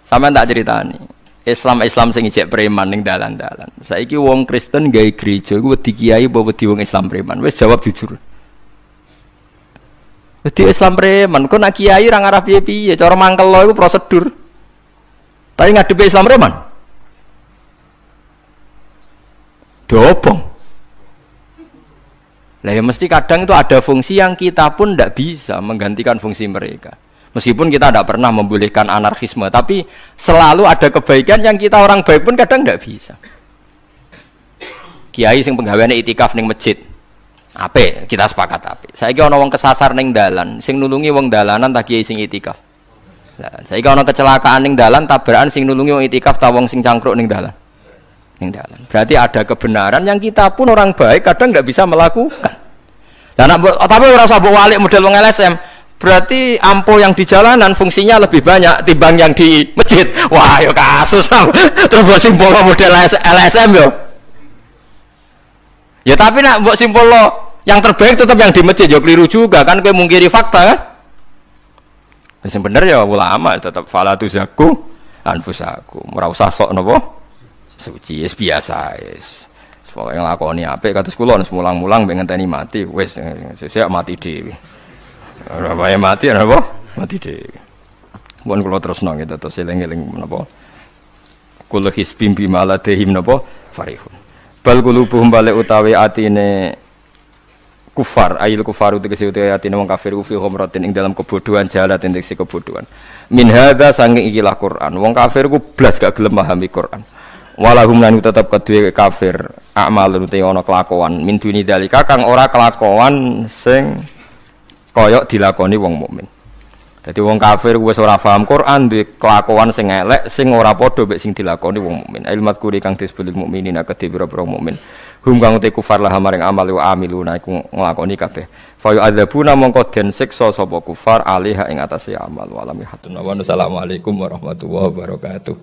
sampean tak ceritani. Islam sing ijek preman ning dalan-dalan. Saiki wong Kristen gawe gereja iku wedi kiai apa wedi wong Islam preman? Wis jawab jujur. Wedi Islam preman, kok nak kiai ra ngarah piye-piye, cara mangkel lo iku prosedur. Tapi ngadepi Islam preman. Dobong. Lah ya mesti kadang itu ada fungsi yang kita pun tidak bisa menggantikan fungsi mereka. Meskipun kita tidak pernah membolehkan anarkisme, tapi selalu ada kebaikan yang kita orang baik pun kadang tidak bisa. Kiai sing penggaweane itikaf ning masjid, apik kita sepakat apik. Saiki ana wong kesasar ning dalan, sing nulungi wong dalanan ta kiai sing itikaf. Lah saiki ana kecelakaan ning dalan, tabrakan sing nulungi wong itikaf ta wong sing cangkruk ning dalan. Ning dalan. Berarti ada kebenaran yang kita pun orang baik kadang tidak bisa melakukan. Lah tapi ora usah mbok walik model wong LSM. Berarti ampo yang di jalanan fungsinya lebih banyak timbang yang di masjid. Wah, yo kasus. Terus buat simpul model LSM yo. Ya tapi nak buat simpul yang terbaik tetap yang di masjid yo keliru juga kan kowe mungkiri fakta kan? Sing bener ya ulama tetap fala tuzaku anfusakum. Ora usah sok napa? Suci wis biasa wis. Pokoke nglakoni apik kados kula wis mulang-mulang ben ngenteni mati wis sesuk mati dhewe. Ora wae mati apa? Mati dhewe. Mun kula terusno gitu terus eling-eling menapa? Kul hisbim bima ladehim napa? Farihun. Bal qulubuhum balik utawi atine kufar, ayil kufaru tegese utawi atine wong kafir fi humratin ing dalam kebodohan jalat indeks kebodohan. Min hadza saking ikilah Quran. Wong kafir ku blas gak gelem pahami Quran. Walahum lan tetep kedue kafir amalun te ana kelakuan min duni dalika kang ora kelakuan sing koyok dilakoni wong mukmin. Dadi wong kafir wis ora paham Quran duwe kelakuan sing elek sing ora padha mek sing dilakoni wong mukmin. Ilmat kuri kang disebut mukminin akeh pira-pira mukmin. Hum kang te kufar lah maring amal wa amiluna iku nglakoni kabeh. Fa yu'adzabuna mongko den siksa sapa kufar alih ing atase amal. Wa alam hatun wa assalamualaikum warahmatullahi wabarakatuh.